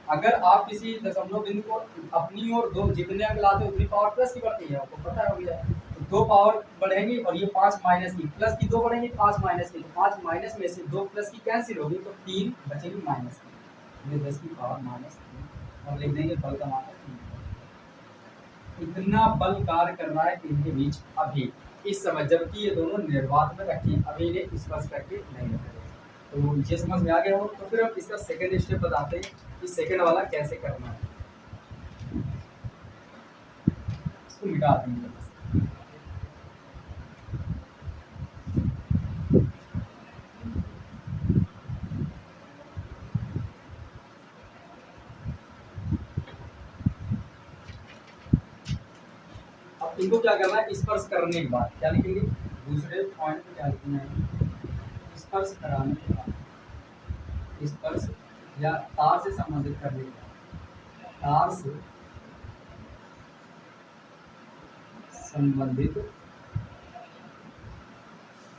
अगर आप किसी दशमलव बिंदु को अपनी ओर दो जितने अंक लाते हो उतनी पावर प्लस की बढ़ती है, आपको पता हो गया। तो 2 पावर बढ़ेंगी और ये 5 माइनस की, प्लस की 2 बढ़ेंगी 5 माइनस की, तो 5 माइनस में से 2 प्लस की कैंसिल होगी तो 3 बचेगी माइनस की, ये 10 की पावर माइनस 3 और लिख देंगे बल का मान 3। इतना बल कार्य कर रहा है इनके बीच अभी इस समय, जबकि ये दोनों निर्वात में रखे, अभी इन्हें स्पर्श करके नहीं रखे। तो ये समझ में आ गया हो, तो फिर हम इसका सेकंड स्टेप बताते हैं कि सेकंड वाला कैसे करना है। इसको मिटा देंगे बस। अब इनको क्या करना है, स्पर्श करने के बाद क्या लिखेंगे, दूसरे पॉइंट पे क्या लिखना है, स्पर्श कराने के बाद, स्पर्श या तार से संबंधित करने के बाद, तार से संबंधित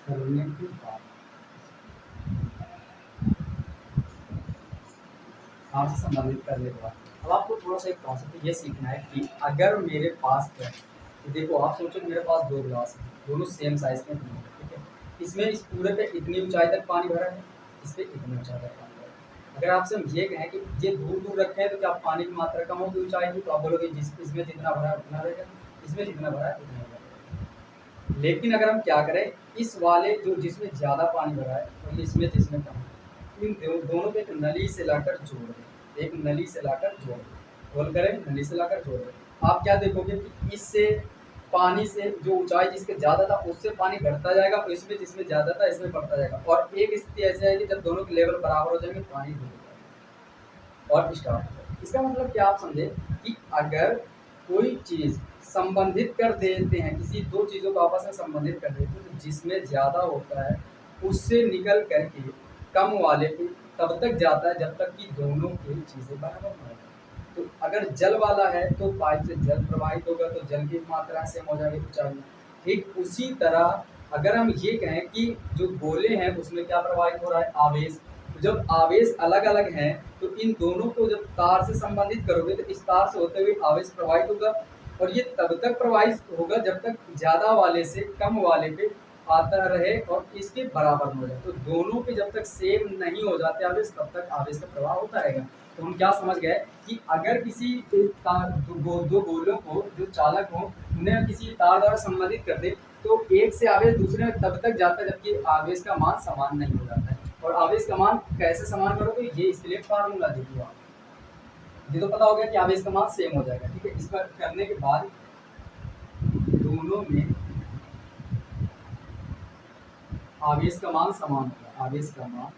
करने के बाद, तार से संबंधित करने के बाद। अब आपको थोड़ा सा एक कॉन्सेप्ट ये सीखना है कि अगर मेरे पास क्या है, तो देखो आप सोचो मेरे पास 2 गिलास हैं, दोनों सेम साइज के हैं, ठीक है, इसमें इस पूरे पे इतनी ऊंचाई तक पानी भरा है, इस पे इतनी ऊंचाई तक पानी भरा है। अगर आपसे हम ये कहें कि ये दूर दूर रखे हैं तो क्या पानी की मात्रा कम होगी ऊंचाई की, तो आप बोलोगे इसमें जितना भरा है उतना रहेगा, इसमें जितना भरा है उतना रहेगा। लेकिन अगर हम क्या करें, इस वाले जो जिसमें ज़्यादा पानी भरा है और इसमें जिसमें कम है, इन दोनों को एक नली से लाकर जोड़ दें, एक नली से लाकर जोड़ दें, बोल करें नली से लाकर जोड़ दें। आप क्या देखोगे कि इससे पानी से जो ऊंचाई जिसके ज़्यादा था उससे पानी घटता जाएगा और इसमें जिसमें ज़्यादा था इसमें बढ़ता जाएगा, और एक स्थिति ऐसी आएगी जब दोनों के लेवल बराबर हो जाएंगे, पानी डूब जाएगा और स्टार्ट हो जाएगा। इसका मतलब क्या आप समझे कि अगर कोई चीज़ संबंधित कर देते हैं, किसी 2 चीज़ों को आपस में संबंधित कर देते हैं, तो जिसमें ज़्यादा होता है उससे निकल करके कम वाले पे तब तक जाता है जब तक कि दोनों की चीज़ें बराबर न हो। तो अगर जल वाला है तो पाइप से जल प्रवाहित होगा तो जल की मात्रा सेम हो जाएगी ऊंचाई में। ठीक उसी तरह अगर हम ये कहें कि जो गोले हैं उसमें क्या प्रवाहित हो रहा है, आवेश। तो जब आवेश अलग अलग हैं तो इन दोनों को जब तार से संबंधित करोगे तो इस तार से होते हुए आवेश प्रवाहित होगा, और ये तब तक प्रवाहित होगा जब तक ज़्यादा वाले से कम वाले पे आता रहे और इसके बराबर हो जाए। तो दोनों पे जब तक सेम नहीं हो जाते आवेश तब तक आवेश का प्रवाह होता रहेगा। तो हम क्या समझ गए कि अगर किसी तार दो गोलों को जो चालक हो उन्हें किसी तार द्वारा संबंधित कर दे तो एक से आवेश दूसरे में तब तक जाता है जबकि आवेश का मान समान नहीं हो जाता है। और आवेश का मान कैसे समान करोगे, ये इसके लिए फार्मूला देखिए आप, ये तो पता हो गया कि आवेश का मान सेम हो जाएगा। ठीक है, इस पर करने के बाद दोनों में आवेश का मान समान होगा, आवेश का मान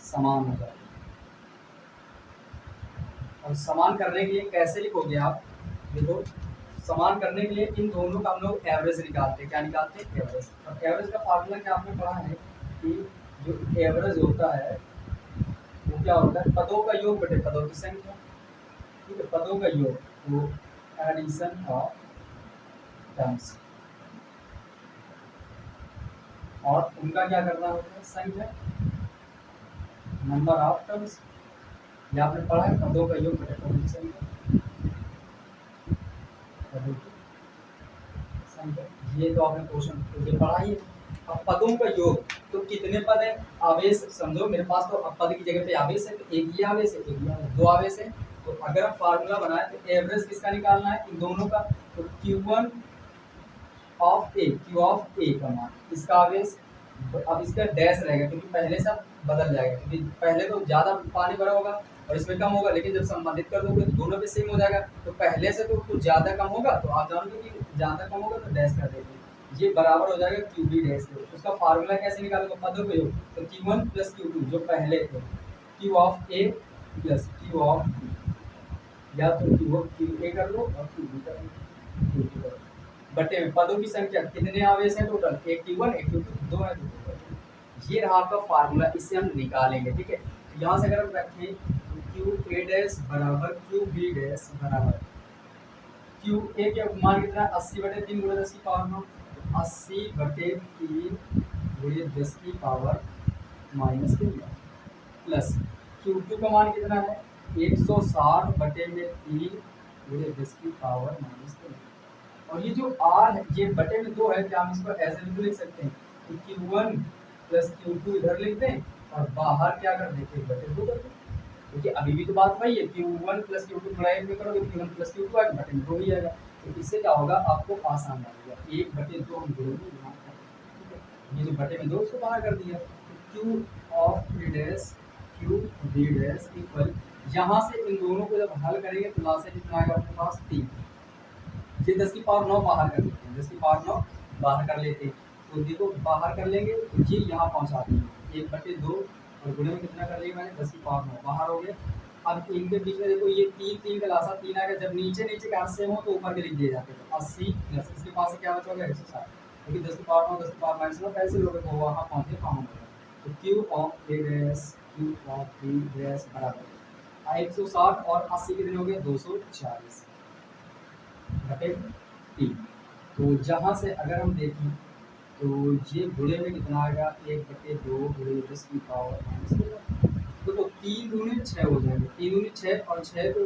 समान हो जाएगा। और समान करने के लिए कैसे लिखोगे आप, देखो समान करने के लिए इन दोनों का हम लोग एवरेज निकालते हैं। क्या निकालते हैं, एवरेज। और एवरेज का फार्मूला क्या आपने पढ़ा है कि जो एवरेज होता है वो क्या होता है, पदों का योग बटे पदों की संख्या। ठीक है, पदों का योग, वो एडिशन ऑफ टर्म्स, और उनका क्या करना होता है, संख्या, नंबर ऑफ टर्म्स। ये आपने पढ़ा है, पदों का योग बटे पदों की संख्या, पदों की संख्या। ये तो आपने क्वेश्चन ये पढ़ा ही है। अब पदों का योग तो कितने पद है, आवेश समझो मेरे पास तो अब पद की जगह पे आवेश है, तो एक ही आवेश है, एक ही आवेश, 2 आवेश है। तो अगर हम फार्मूला बनाए तो एवरेज किसका निकालना है, इन दोनों का। तो Q1 of A, Q of A का मान, इसका आवेश, अब इसका डैश रहेगा क्योंकि पहले से बदल जाएगा, क्योंकि पहले तो ज़्यादा पानी भरा होगा और इसमें कम होगा, लेकिन जब संबंधित कर दोगे तो दोनों पे सेम हो जाएगा। तो पहले से तो कुछ ज़्यादा कम होगा, तो आप जानोगे कि ज़्यादा कम होगा तो डैश कर देंगे, ये बराबर हो जाएगा QB डैश के। उसका फार्मूला कैसे निकालोगे, पदों का योग, तो Q1 प्लस Q2 जो पहले थे, Q of A plus Q of B, या तो Q A कर लो और QB कर लो, Q2 कर लो। बटे में पदों की संख्या, कितने आवेश हैं टोटल, 81, 82 दो है तो ये रहा आपका फार्मूला, इससे हम निकालेंगे। ठीक है, तो यहाँ से अगर हम रखें क्यू ए डैश बराबर क्यू बी डैश बराबर क्यू ए के मान कितना है 80/3 गुणे 10 की पावर 9, 80/3 गुणे 10 की पावर -3 प्लस क्यू टू का मान कितना है 160/3 गुणे 10 की पावर -3। और ये जो r है ये बटे में 2 है, क्या हम इसको ऐसे भी लिख सकते हैं कि Q1 प्लस Q2 इधर लिख दें और बाहर क्या कर देते हैं बटे 2 कर दें। देखिए अभी भी तो बात वही है, Q1 प्लस Q2 थोड़ा एक में करोगे तो Q1 प्लस Q2 आएगा, बटे में 2 ही आएगा। तो इससे क्या होगा आपको आसान लगेगा, 1/2 हम जोड़ेंगे यहाँ पर। ठीक है, ये जो बटे में 2 उसको बाहर कर दिया, तो Q of A dash Q B dash equal, यहाँ से इन दोनों को जब हल करेंगे तो लास्ट से कितना आएगा अपने पास 3। ये 10 की पावर 9 बाहर कर लेते हैं, 10 की पावर 9 बाहर कर लेते हैं, तो देखो बाहर कर लेंगे तो ये यहाँ पहुँचा देंगे 1/2 और गुणे में कितना कर लिया मैंने 10 की पावर 9 बाहर हो गया। अब इनके बीच में देखो ये 3 का लासा 3 आएगा, जब नीचे नीचे के हाथ से हो तो ऊपर के लिख दिए जाते हैं, 80 प्लस इसके पास से क्या बचा 160, क्योंकि 10 की पावर 9 10 की पावर -9 कैसे लोगे तो वहाँ पहुँचे कॉमन होगा। तो Q of A dash Q of B dash बराबर 160 और 80 कितने हो गए 240 बटे 3। तो जहाँ से अगर हम देखें तो ये गुणे में कितना आएगा 1/2 गुणे 10 की पावर -2। तो 3 दूनी 6 हो जाएंगे, 3 दूनी 6 और 6 तो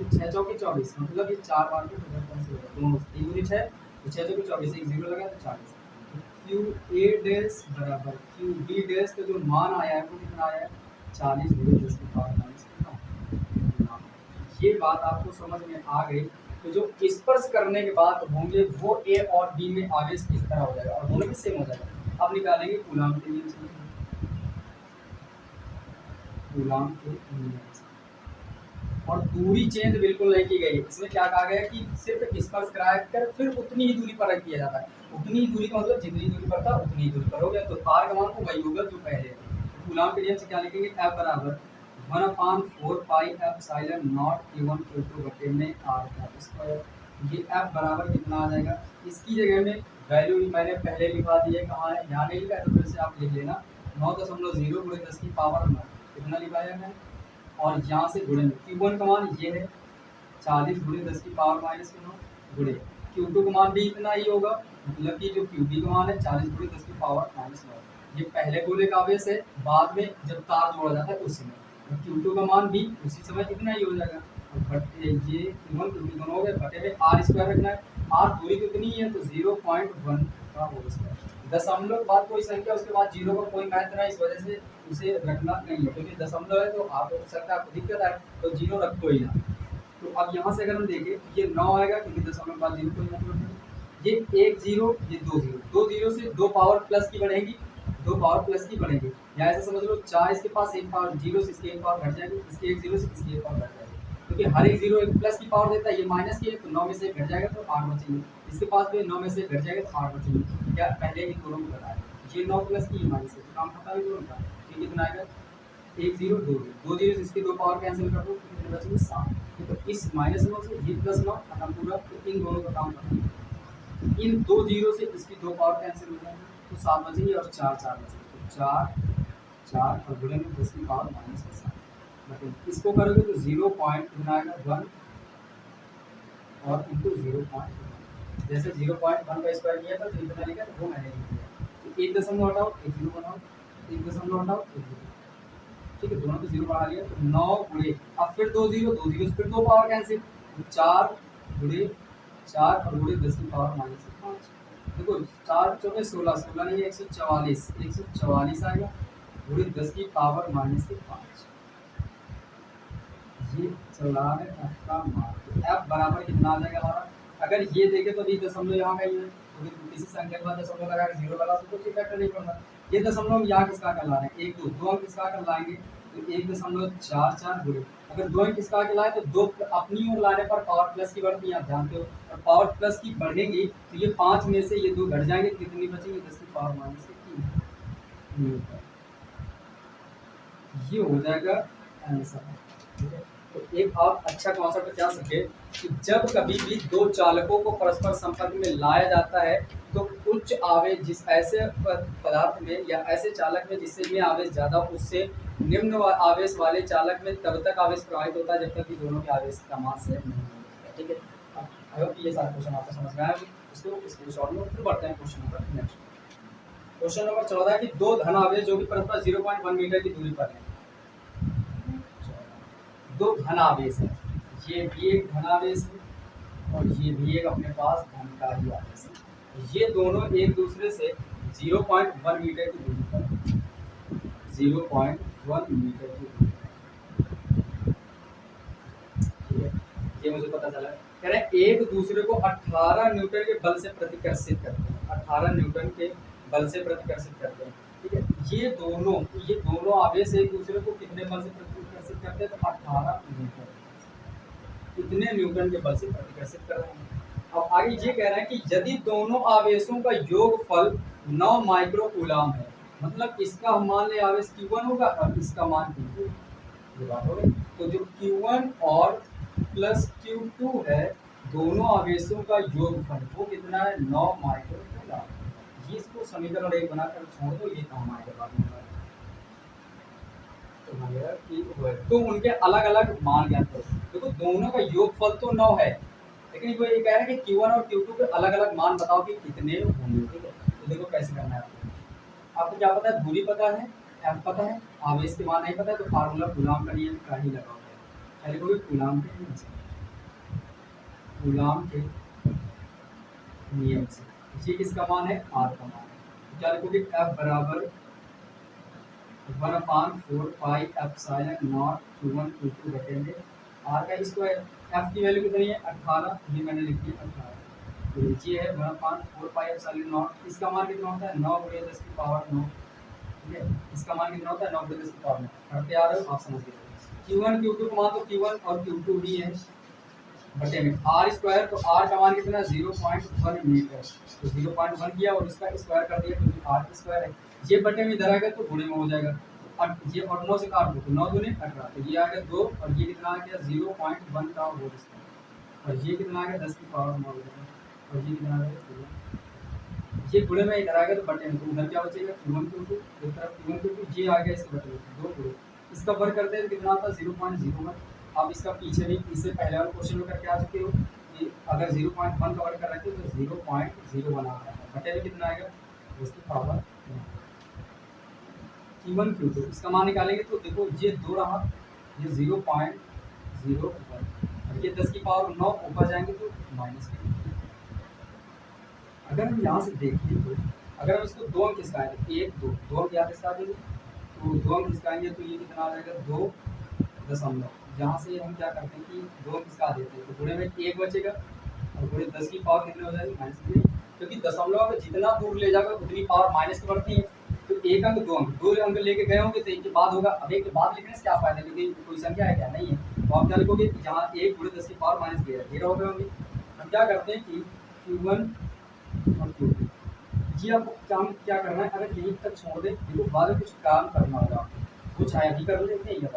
6 चौकी 24, मतलब ये 4 बार के कैंसिल होगा दोनों, 3 दूनी 6 तो 6 चौकी 24, एक जीरो लगा तो 40। क्यू ए डैश बराबर क्यू बी डैश का जो मान आया है वो कितना आया है 40 गुणे 10 की पावर -9। ये बात आपको समझ में आ गई। तो जो स्पर्श करने के बाद होंगे वो ए और बी में आवेश किस तरह हो जाएगा और दोनों में सेम हो जाएगा। अब निकालेंगे कूलाम के नियम से, कूलाम के नियम से। और दूरी चेंज बिल्कुल नहीं की गई है, इसमें क्या कहा गया है कि सिर्फ स्पर्श कराया कर फिर उतनी ही दूरी पर रख दिया जाता है। उतनी ही दूरी का मतलब जितनी दूरी पर था उतनी ही दूरी पर हो गया, तो आर का मान तो वही होगा जो पहले है। कूलाम के नियम से क्या लिखेंगे एफ बराबर 1/4 pi epsilon not Q1 Q2 बटे में आर का स्क्वायर। ये एफ बराबर कितना आ जाएगा, इसकी जगह में वैल्यू मैंने पहले लिखा दी है, कहाँ है यहाँ नहीं लिखा है तो फिर से आप लिख लेना 9.0 गुणे 10 की पावर 9 कितना लिखाया है मैंने, और यहाँ से गुणे में Q1 का मान ये है 40 गुणे 10 की पावर -9 गुणे Q2 का मान भी इतना ही होगा, मतलब कि जो QB का मान है 40 गुणे 10 की पावर -9। ये पहले गोले का आवेश है, बाद में जब तार जोड़ा जाता है उस समय Q2 का मान भी उसी समय इतना ही हो जाएगा। बटे ये Q1 Q2 दोनों हो गए, बटे में आर स्क्वायर रखना है, आर दूरी कितनी है तो 0.1 का होल स्क्वायर। दशमलव के बाद कोई संख्या उसके बाद 0 का कोई महत्व नहीं, इस वजह से उसे रखना नहीं है, क्योंकि दशमलव है तो आपको सकता है आपको दिक्कत आए तो 0 रखो ही ना। तो अब यहाँ से अगर हम देखें ये 9 आएगा, क्योंकि दशमलव के बाद 0 कोई मतलब नहीं। ये 1 0 ये 2 0, 2 0 से 2 पावर प्लस की बढ़ेगी, 2 पावर प्लस की बढ़ेगी, या ऐसे समझ लो 4 इसके पास 1 पावर 0 से इसकी 1 पावर घट जाएगी, इसके 1 0 से इसकी 1 पावर घट जाएगी, क्योंकि हर एक 0 एक प्लस की पावर देता है, ये माइनस की है तो 9 में से घट जाएगा तो 8 बचेंगे, इसके पास भी 9 में से घट जाएगा तो 8 बचेंगे। क्या पहले इन दोनों को बताया, ये 9 प्लस की माइनस है तो काम पता भी दोनों का, ये कितना आएगा 1 0 2 0 से इसकी 2 पावर कैंसिल कर दो तो कितने बचेंगे 7। तो इस -9 से ये +9 खत्म पूरा, तो इन दोनों का काम खत्म। इन 2 0 से इसकी 2 पावर कैंसिल हो जाएंगे तो 7 बचेंगे और 4 4 बचेंगे, तो 4 और गुणे में 10 की पावर -7। मतलब इसको करोगे तो 0.1 आएगा 1 और इंटू 0.1, जैसे 0.1 का स्क्वायर किया था तो इतना लिखा तो वो मैंने लिख दिया। तो 1 दशमलव हटाओ 1 0 बनाओ, 1 दशमलव हटाओ 1 0, ठीक है, दोनों को 0 बढ़ा लिया तो 9 गुणे अब फिर 2 0 2 0 फिर 2 पावर कैंसिल, तो 4 गुणे 4 और गुणे 10 की पावर -5। देखो 4 चौके 16 16 नहीं 144 144 आएगा गुणे 10 की पावर -5। ये चल रहा है f का मान, तो f बराबर कितना आ जाएगा हमारा, अगर ये देखें तो ये दशमलव यहाँ का ही है, तो किसी संख्या के बाद दशमलव लगा के 0 लगा तो कुछ इफेक्ट नहीं पड़ता। ये दशमलव हम यहाँ किसका कर ला रहे हैं 1 2 2 अंक किसका कर लाएंगे तो 1.44 गुणे, अगर 2 अंक किसका के लाए तो 2 अपनी ओर लाने पर पावर प्लस की बढ़ती है, आप जानते हो, और पावर प्लस की बढ़ेगी तो ये 5 में से ये 2 घट जाएंगे, कितनी बचेंगी 10 की पावर -3। ये हो जाएगा आंसर, ठीक है। तो एक और अच्छा कॉन्सेप्ट क्या सीखे कि जब कभी भी दो चालकों को परस्पर संपर्क में लाया जाता है तो उच्च आवेश जिस ऐसे पदार्थ में या ऐसे चालक में जिससे में आवेश ज़्यादा उससे निम्न आवेश वाले चालक में तब तक आवेश प्रवाहित होता है जब तक कि दोनों के आवेश का मान सेम नहीं होता। ठीक है, आई होप ये सारे क्वेश्चन आपको समझ में आया। इसको स्क्रीनशॉट में फिर बढ़ते हैं question number next. Question number 14 कि दो धन आवेश जो कि परस्पर 0.1 मीटर की दूरी पर है, दो धन आवेश है, ये भी एक धन आवेश है और ये भी एक अपने पास धन का ही आवेश है। ये दोनों एक दूसरे से 0.1 मीटर की दूरी पर है, 0.1 मीटर की दूरी पर। ठीक है, ये मुझे पता चला। कह रहे हैं एक दूसरे को 18 न्यूटन के बल से प्रतिकर्षित करते हैं, 18 न्यूटन के बल से प्रतिकर्षित करते हैं। ठीक है, ये दोनों आवेश एक दूसरे को कितने बल से प्रतिकर्षित करते हैं, तो 18 न्यूटन, कितने न्यूटन के बल से प्रतिकर्षित कर रहे हैं। अब आगे ये कह रहे हैं कि यदि दोनों आवेशों का योगफल 9 माइक्रो कूलाम है, मतलब इसका हम मान ले आवेश Q1 होगा और इसका मान Q2, ये बात हो गई। तो जो Q1 और प्लस Q2 है, दोनों आवेशों का योगफल वो कितना है, 9 माइक्रो कूलाम। इसको समीकरण 1 बनाकर छोड़ दो, ये काम आएगा बाद में। तो उनके अलग अलग मान ज्ञात करो। देखो दोनों का योगफल तो 9 है, लेकिन वो ये कह रहे हैं कि Q1 और Q2 के अलग अलग मान बताओ कि कितने होंगे। ठीक है, तो देखो कैसे करना है आपको क्या पता है, दूरी पता है, एफ पता है, आवेश के मान नहीं पता है, तो फार्मूला कूलाम का नियम का ही लगाओ। पहले कोई कूलाम के नियम से, कूलाम के नियम से ये किसका मान है, आर का मान है। क्या लिखोगे, एफ बराबर 1/4 pi epsilon not Q1 Q2 रखेंगे आर का स्क्वायर। एफ की वैल्यू कितनी है, 18, ये मैंने लिख दी 18। तो ये है 1/4 पाई एप्सिलॉन नॉट, इसका मान कितना होता है, 9 × 10 की पावर 9। ठीक है, इसका मान कितना होता है, 9 × 10 की पावर 9। करते आ रहे हो आप, समझ गए। Q1 Q2 का मान तो Q1 और Q2 ही है, बटे में आर स्क्वायर, तो आर का मान कितना है, 0.1 मीटर। तो 0.1 किया और इसका स्क्वायर कर दिया क्योंकि आर स्क्वायर है। ये बटे में इधर आएगा तो गुणे में हो जाएगा, ये और 9 से काट दो तो 9 दूनी 18, तो ये आ गया 2 और ये कितना आ गया 0.1 का होल स्क्वायर, और ये कितना आ गया 10 की पावर 9 और ये कितना आ गया, ये गुणे में इधर आ गया तो बटे में, तो उधर क्या बचेगा, Q1 Q2, एक तरफ Q1 Q2, ये आ गया इसके बटे में 2 गुणे, इसका वर्ग करते हैं तो कितना आता है 0.01। आप इसका पीछे भी, इससे पहले वाले क्वेश्चन में करके आ चुके हो कि अगर 0.1 का वर्ग कर रखे तो 0.01 आ रहा है, बटे में कितना आएगा, इसकी पावर Q1 Q2, इसका मान निकालेंगे तो देखो ये 2 रहा, ये 0.01 और ये 10 की पावर 9 ऊपर जाएंगे तो माइनस के। अगर हम यहाँ से देखें तो अगर हम इसको 2 अंक इसका आएंगे, 1 2 2 अंक यहाँ इसका देंगे तो 2 अंक इसका आएंगे तो ये कितना आ जाएगा 2.9। जहाँ से हम क्या करते हैं कि 2 अंक इसका देते हैं तो गुणे में 1 बचेगा और गुणे 10 की पावर कितने हो जाएगी, -3, क्योंकि दशमलव में जितना दूर ले जाएगा उतनी पावर माइनस की बढ़ती है। तो 1 अंक 2 अंक 2 अंक लेके गए होंगे तो 1 के बाद होगा, अब 1 के बाद लिखने से क्या फायदा, क्योंकि कोई संख्या है क्या, नहीं है। तो आप क्या लिखोगे, जहाँ 1 × 10 की पावर -13 0 हो गए होंगे। हम क्या करते हैं कि Q1 और Q2 ये आपको काम क्या करना है, अगर यहीं तक छोड़ दें देखो बाद में कुछ काम करना होगा आपको, कुछ है अभी कर लेते हैं या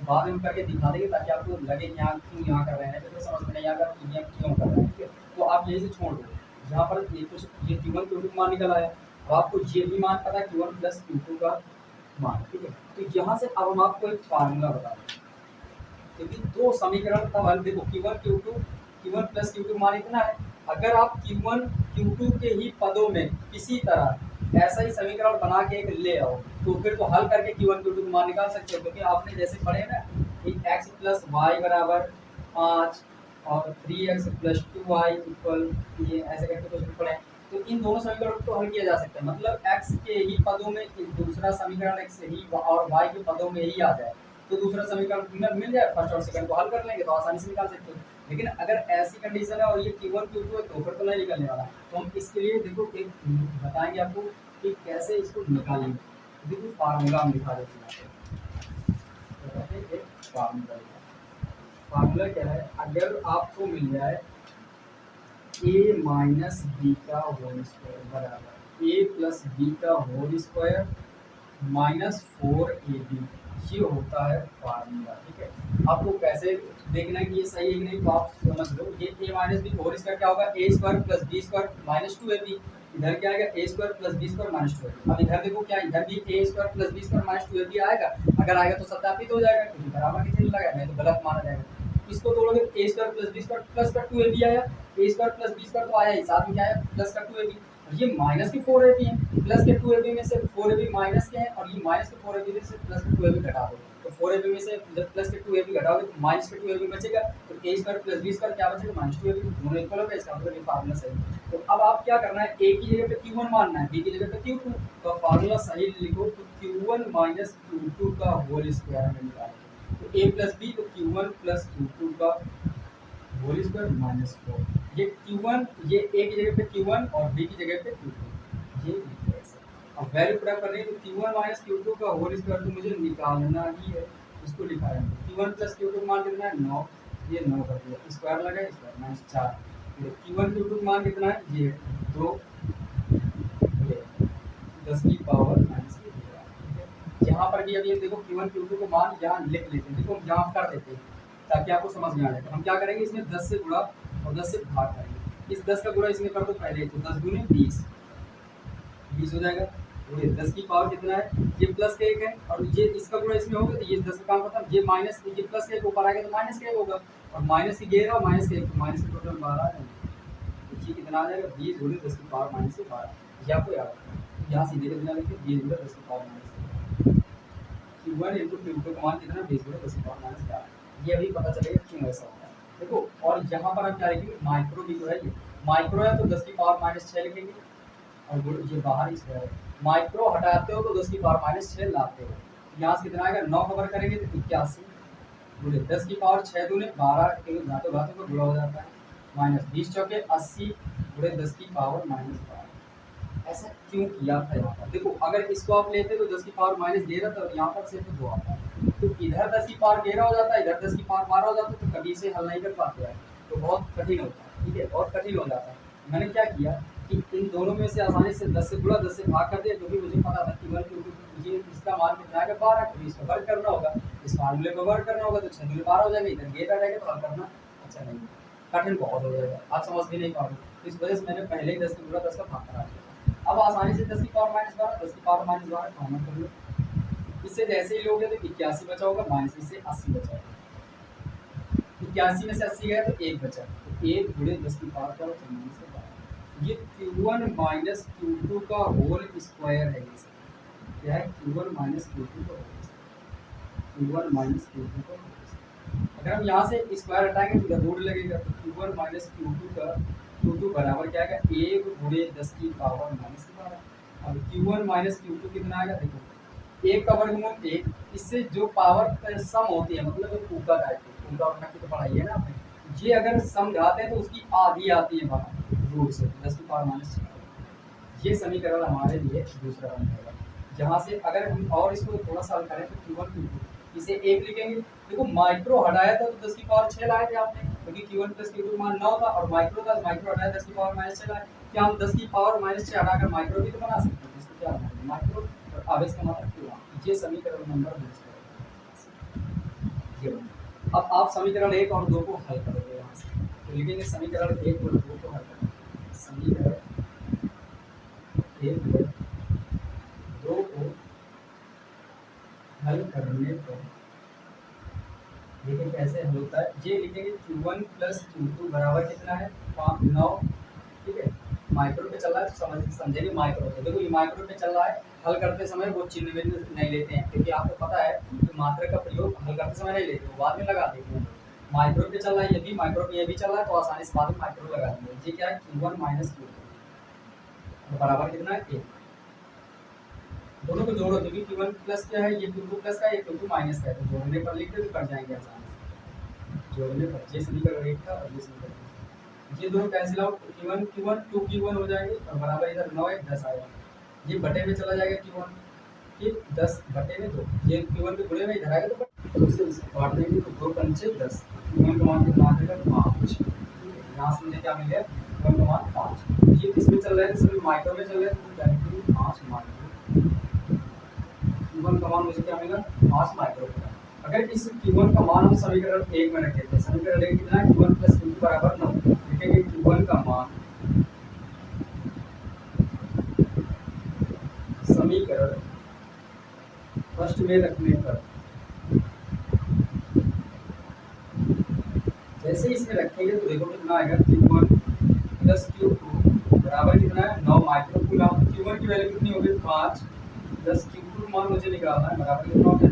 बाद में हम करके दिखा देंगे ताकि आपको लगे कि यहाँ क्यों यहाँ कर रहे हैं, तो समझ में नहीं आएगा कि यहाँ क्यों कर रहे हैं। ठीक है, तो आप यहीं से छोड़ दो, यहाँ पर ये कुछ ये Q1 Q2 मान निकल आया, अब आपको ये भी मान पता है Q1 + Q2 का मान। ठीक है, तो यहाँ से अब हम आपको एक फार्मूला बता दें, क्योंकि 2 समीकरण तब हल, देखो Q1 + Q2 मान इतना है, अगर आप Q1 Q2 के ही पदों में किसी तरह ऐसा ही समीकरण बना के एक ले आओ तो फिर तो हल करके Q1 Q2 का मान निकाल सकते हो, क्योंकि आपने जैसे पढ़े ना कि x + y = 5 और 3x + 2y = ये ऐसे करके कुछ पढ़े, तो इन दोनों समीकरणों को हल किया जा सकता है, मतलब x के ही पदों में दूसरा समीकरण x ही और y के पदों में ही आ जाए तो दूसरा समीकरण मिल जाए, फर्स्ट और सेकंड को हल कर लेंगे तो आसानी से निकाल सकते हो। लेकिन अगर ऐसी कंडीशन है और ये Q1 Q2 है तो फिर तो नहीं निकलने वाला, तो हम इसके लिए देखो एक बताएंगे आपको कि कैसे इसको निकालेंगे। देखो फार्मूला हम दिखा देते हैं, एक फार्मूला क्या है, अगर आपको मिल जाए a - b का होल स्क्वायर बराबर a + b का होल स्क्वायर -4ab ये होता है फार्मूला। ठीक है, आपको कैसे देखना है कि ये सही है कि नहीं, तो आप समझ लो। ये A minus B whole square क्या होगा, A square plus B square minus 2ab। इधर क्या आएगा, A square plus B square minus 2ab। अब इधर देखो क्या, इधर भी A square plus B square minus 2ab आएगा। अगर आएगा तो सत्यापित हो जाएगा क्योंकि बराबर के चिन्ह लगा है, नहीं तो गलत माना जाएगा। इसको तोड़ोगे, A square plus B square plus का 2ab आया, A square plus B square तो आया ही, साथ में क्या आया प्लस का 2ab। ये माइनस के 4ab है, प्लस के 2ab में से 4ab माइनस के हैं, और ये माइनस के 4ab में से प्लस के 2ab घटा दो। तो 4ab में से जब प्लस के 2ab घटाओगे तो माइनस के 2ab बचेगा। तो ए स्क्वायर प्लस बी स्क्वायर क्या बचेगा, माइनस 2ab। दोनों इक्वल हो गए, इसका मतलब ये फार्मूला सही। तो अब आप क्या करना है, ए की जगह पे q1 मानना है, बी की जगह पे q2। तो फार्मूला सही लिखो, तो q1 माइनस q2 का होल स्क्वायर हमें निकालना। तो a प्लस बी, तो q1 प्लस q2 का होल स्क्वायर माइनस 4। ये q1, ये a की जगह पे q1 और b की जगह पे q2, ये लिखा है ऐसे। अब वैल्यू पुट करनी है, तो q1 माइनस q2 का होल स्क्वायर तो मुझे निकालना ही है, इसको लिखा है। q1 प्लस q2 मान कितना है 9, ये 9 कर दिया, स्क्वायर लगा स्क्वायर माइनस 4। q1 q2 मान कितना है, ये 2, 10 की पावर माइनस। यहाँ पर भी अभी देखो q1 q2 को मान यहाँ लिख लेते हैं, देखो यहाँ कर देते हैं ताकि आपको समझ में आ जाए। तो हम क्या करेंगे, इसमें 10 से गुणा और 10 से भाग करेंगे। इस 10 का गुणा इसमें कर दो पहले, तो 10 गुने 20, 20 हो जाएगा। तो ये 10 की पावर कितना है, ये प्लस का 1 है, और ये इसका गुणा इसमें होगा तो ये 10 का काम खत्म। ये माइनस, ये प्लस का 1 ऊपर आएगा तो माइनस का 1 होगा, और माइनस की 11 माइनस का 1, तो माइनस के टोटल 12 है। तो ये कितना आ जाएगा, 20 गुणे 10 की पावर माइनस 12। ये आपको याद रखना, यहाँ सीधे कितना लिखिए, 20 गुणे 10 की power minus 12। q1 into q2 का मान कितना, 20 गुणे 10 की पावर माइनस 12। ये अभी पता चलेगा क्यों ऐसा होता है। देखो, और यहाँ पर हम क्या लिखेंगे, माइक्रो भी तो है, ये माइक्रो है तो 10 की पावर माइनस 6 लिखेंगे, और ये बाहर ही स्क्वायर है। माइक्रो हटाते हो तो 10 की पावर माइनस 6 लाते हो, यहाँ से कितना आएगा, 9 कवर करेंगे तो 81 गुणे 10 की पावर 6 दूने 12 के घातों घातों को गुणा हो जाता है, माइनस 20 चौके 80 गुणे 10 की पावर माइनस 12। ऐसा क्यों किया था यहाँ पर, देखो अगर इसको आप लेते तो 10 की पावर माइनस 11 था, यहाँ पर सिर्फ 2 आता है, तो इधर 10 की पावर 11 हो जाता है, इधर 10 की पावर 12 हो जाता है, तो कभी से हल नहीं कर पाते हैं, तो बहुत कठिन होता है। ठीक है, और कठिन हो जाता है। मैंने क्या किया कि इन दोनों में से आसानी से 10 से गुणा 10 से भाग कर दिया, क्योंकि मुझे पता था कि 1 क्योंकि ये इसका मान कितना आएगा 12, क्योंकि इसका वर्ग करना होगा, इस फार्मूले को वर्ग करना होगा, तो 6 दूनी 12 हो जाएगा, इधर 11 रहेगा, तो हल करना अच्छा नहीं, कठिन बहुत हो जाएगा, आप समझ भी नहीं पाओगे। तो इस वजह से मैंने पहले ही 10 से गुणा 10 का भाग करा दिया। अब आसानी से 10 की पावर माइनस 12, 10 की पावर माइनस 12 कॉमन कर लो, इससे जैसे ही लोगे तो 81 बचा होगा, माइनस इससे 80 बचा, 81 में से 80 गया तो 1 बचा, तो 1 गुणे 10 की पावर क्या बचा, माइनस 12। ये q1 माइनस q2 का होल स्क्वायर है, ये क्या है, q1 माइनस q2 का whole square, q1 minus q2 का होल स्क्वायर। अगर हम यहाँ से स्क्वायर हटाएंगे तो इधर रूट लगेगा, तो q1 माइनस q2 का q2 बराबर क्या आएगा, 1 गुणे 10 की पावर माइनस 12। अब q1 माइनस q2 कितना आएगा, देखो 1 का वर्गमूल 1, इससे जो पावर सम होती है, मतलब एक ऊका टाइप की, ऊका उठा के तो पढ़ाई है ना आपने, ये अगर सम घाते हैं तो उसकी आधी आती है बाहर रूट से, 10 की पावर माइनस 6। ये समीकरण हमारे लिए दूसरा बन जाएगा। जहाँ से अगर हम और इसको थोड़ा सा हल करें तो q1 q2 इसे 1 लिखेंगे। देखो माइक्रो हटाया था तो 10 की पावर 6 लाए थे आपने, क्योंकि q1 प्लस q2 मान 9 था, और माइक्रो था, माइक्रो हटाया 10 की पावर माइनस 6 लाए। क्या हम 10 की पावर माइनस 6 हटाकर माइक्रो भी तो बना सकते हैं, इसको क्या बनाएंगे, माइक्रो, और अब इसका मतलब q1। ये समीकरण नंबर दूसरा। ये अब आप समीकरण 1 और 2 को हल करोगे, यहाँ से तो लिखेंगे समीकरण 1 और 2 को हल करें, समीकरण 1 और 2 को हल करने पर देखिए कैसे हल होता है। ये लिखेंगे q1 प्लस q2 बराबर कितना है, 9। ठीक है, माइक्रो पे चल रहा है तो समझेंगे माइक्रो पे। देखो ये माइक्रो पे चल रहा है, हल करते समय वो चिन्ह नहीं लेते हैं, क्योंकि आपको पता है कि मात्रा का प्रयोग हल करते समय नहीं लेते, वो बाद में लगा देते हैं। माइक्रो पे चल रहा है, ये भी माइक्रो पे ये भी चल रहा है, तो आसानी से बाद में माइक्रो लगा देंगे। ये क्या है, q1 माइनस q2 बराबर कितना है, 1। दोनों को जोड़ो, क्योंकि q1 प्लस क्या है, ये q2 प्लस का है, ये q2 माइनस का है, तो जोड़ने पर लिख दे तो कट जाएंगे आसानी से। जोड़ने पर ये समीकरण 1 था और ये समीकरण, ये दोनों cancel out, q1 q1 2q1 हो जाएंगे, और बराबर इधर 9 1 10 आएगा, ये बटे में चला जाएगा q1, ये 10 बटे में 2, ये q1 के गुणे में इधर आएगा, तो उससे इसको काट देंगे तो 2 पंचे 10, q1 का मान कितना आ जाएगा 5। यहाँ से मुझे क्या मिल गया, q1 का मान 5। ये किसमें चल रहा है, तो सभी माइक्रो में चल रहा है, तो डायरेक्टली 5 माइक्रो Q1 का मान मुझे क्या मिला 5 माइक्रोकूलम। अगर इस Q1 का मान हम समीकरण 1 में रख देते हैं, समीकरण 1 कितना है Q1 + Q2 बराबर 9, लिखेंगे Q1 का मान समीकरण फर्स्ट में रखने पर, जैसे इसमें रखेंगे तो देखो कितना आएगा Q1 + Q2 बराबर कितना है 9 माइक्रोकूलम। Q1 की वैल्यू कितनी होगी 5 प्लस Q2 मान मुझे निकालना है बराबर कितना हो गया,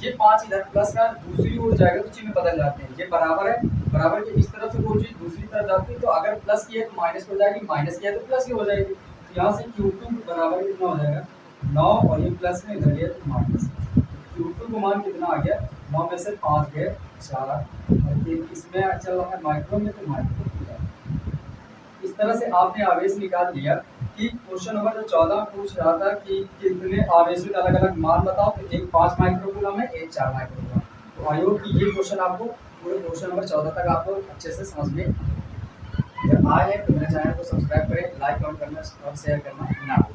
ये 5 इधर प्लस का दूसरी ओर जाएगा तो चिन्ह बदल जाते हैं, ये बराबर है, बराबर के इस तरफ से कोई चीज दूसरी तरफ जाती है तो अगर प्लस की है तो माइनस हो जाएगी, माइनस की है तो प्लस की हो जाएगी। तो यहाँ से Q2 बराबर कितना हो जाएगा 9 और ये प्लस में इधर गया तो माइनस। Q2 का मान कितना आ गया 9 में से 5 गए 4 और ये इसमें चल रहा है माइक्रो में तो माइक्रो। इस तरह से आपने आवेश निकाल लिया कि क्वेश्चन नंबर जो 14 पूछ रहा था कि कितने आवेशों के अलग अलग मान बताओ, तो एक 5 माइक्रोकूलम है, एक 4 माइक्रोकूलम। तो आई होप कि ये क्वेश्चन आपको पूरे क्वेश्चन नंबर 14 तक आपको अच्छे से समझ में। अगर आए हैं तो मेरे चैनल को सब्सक्राइब करें, लाइक कमेंट करना और शेयर करना ना भूलें।